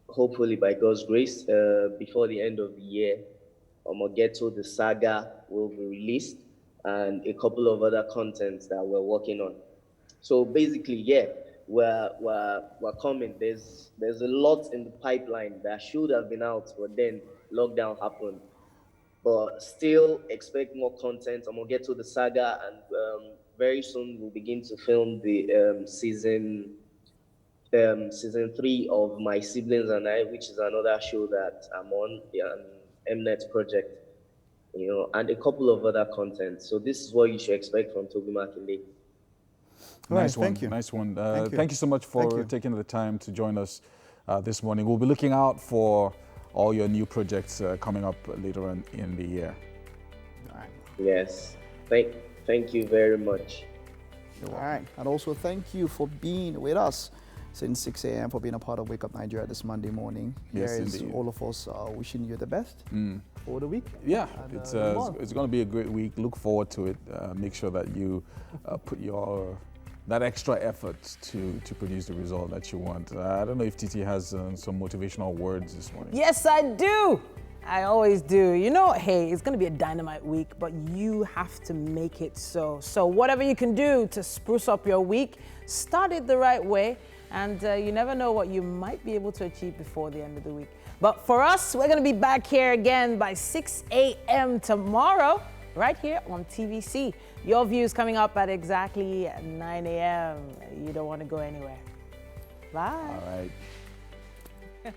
Hopefully, by God's grace, before the end of the year, Omogeto, the saga, will be released, and a couple of other contents that we're working on. So basically, yeah, we're coming. There's a lot in the pipeline that should have been out, but then lockdown happened. But still expect more content. I'm gonna get to the saga, and very soon we'll begin to film the season 3 of My Siblings and I, which is another show that I'm on, an Mnet project, you know, and a couple of other content. So this is what you should expect from Toby Makinde. Nice one. Thank you. Nice one. Thank you so much for taking the time to join us this morning. We'll be looking out for all your new projects coming up later on in the year. All right. Yes. Thank you very much. All right. And also thank you for being with us since 6 a.m. for being a part of Wake Up Nigeria this Monday morning. Yes, indeed. All of us wishing you the best for the week. Yeah, and, it's going to be a great week. Look forward to it. Make sure that you put that extra effort to produce the result that you want. I don't know if Titi has some motivational words this morning. Yes, I do. I always do. You know, hey, it's going to be a dynamite week, but you have to make it so. So whatever you can do to spruce up your week, start it the right way, and you never know what you might be able to achieve before the end of the week. But for us, we're going to be back here again by 6 a.m. tomorrow, right here on TVC. Your views coming up at exactly 9 a.m. You don't want to go anywhere. Bye. All right.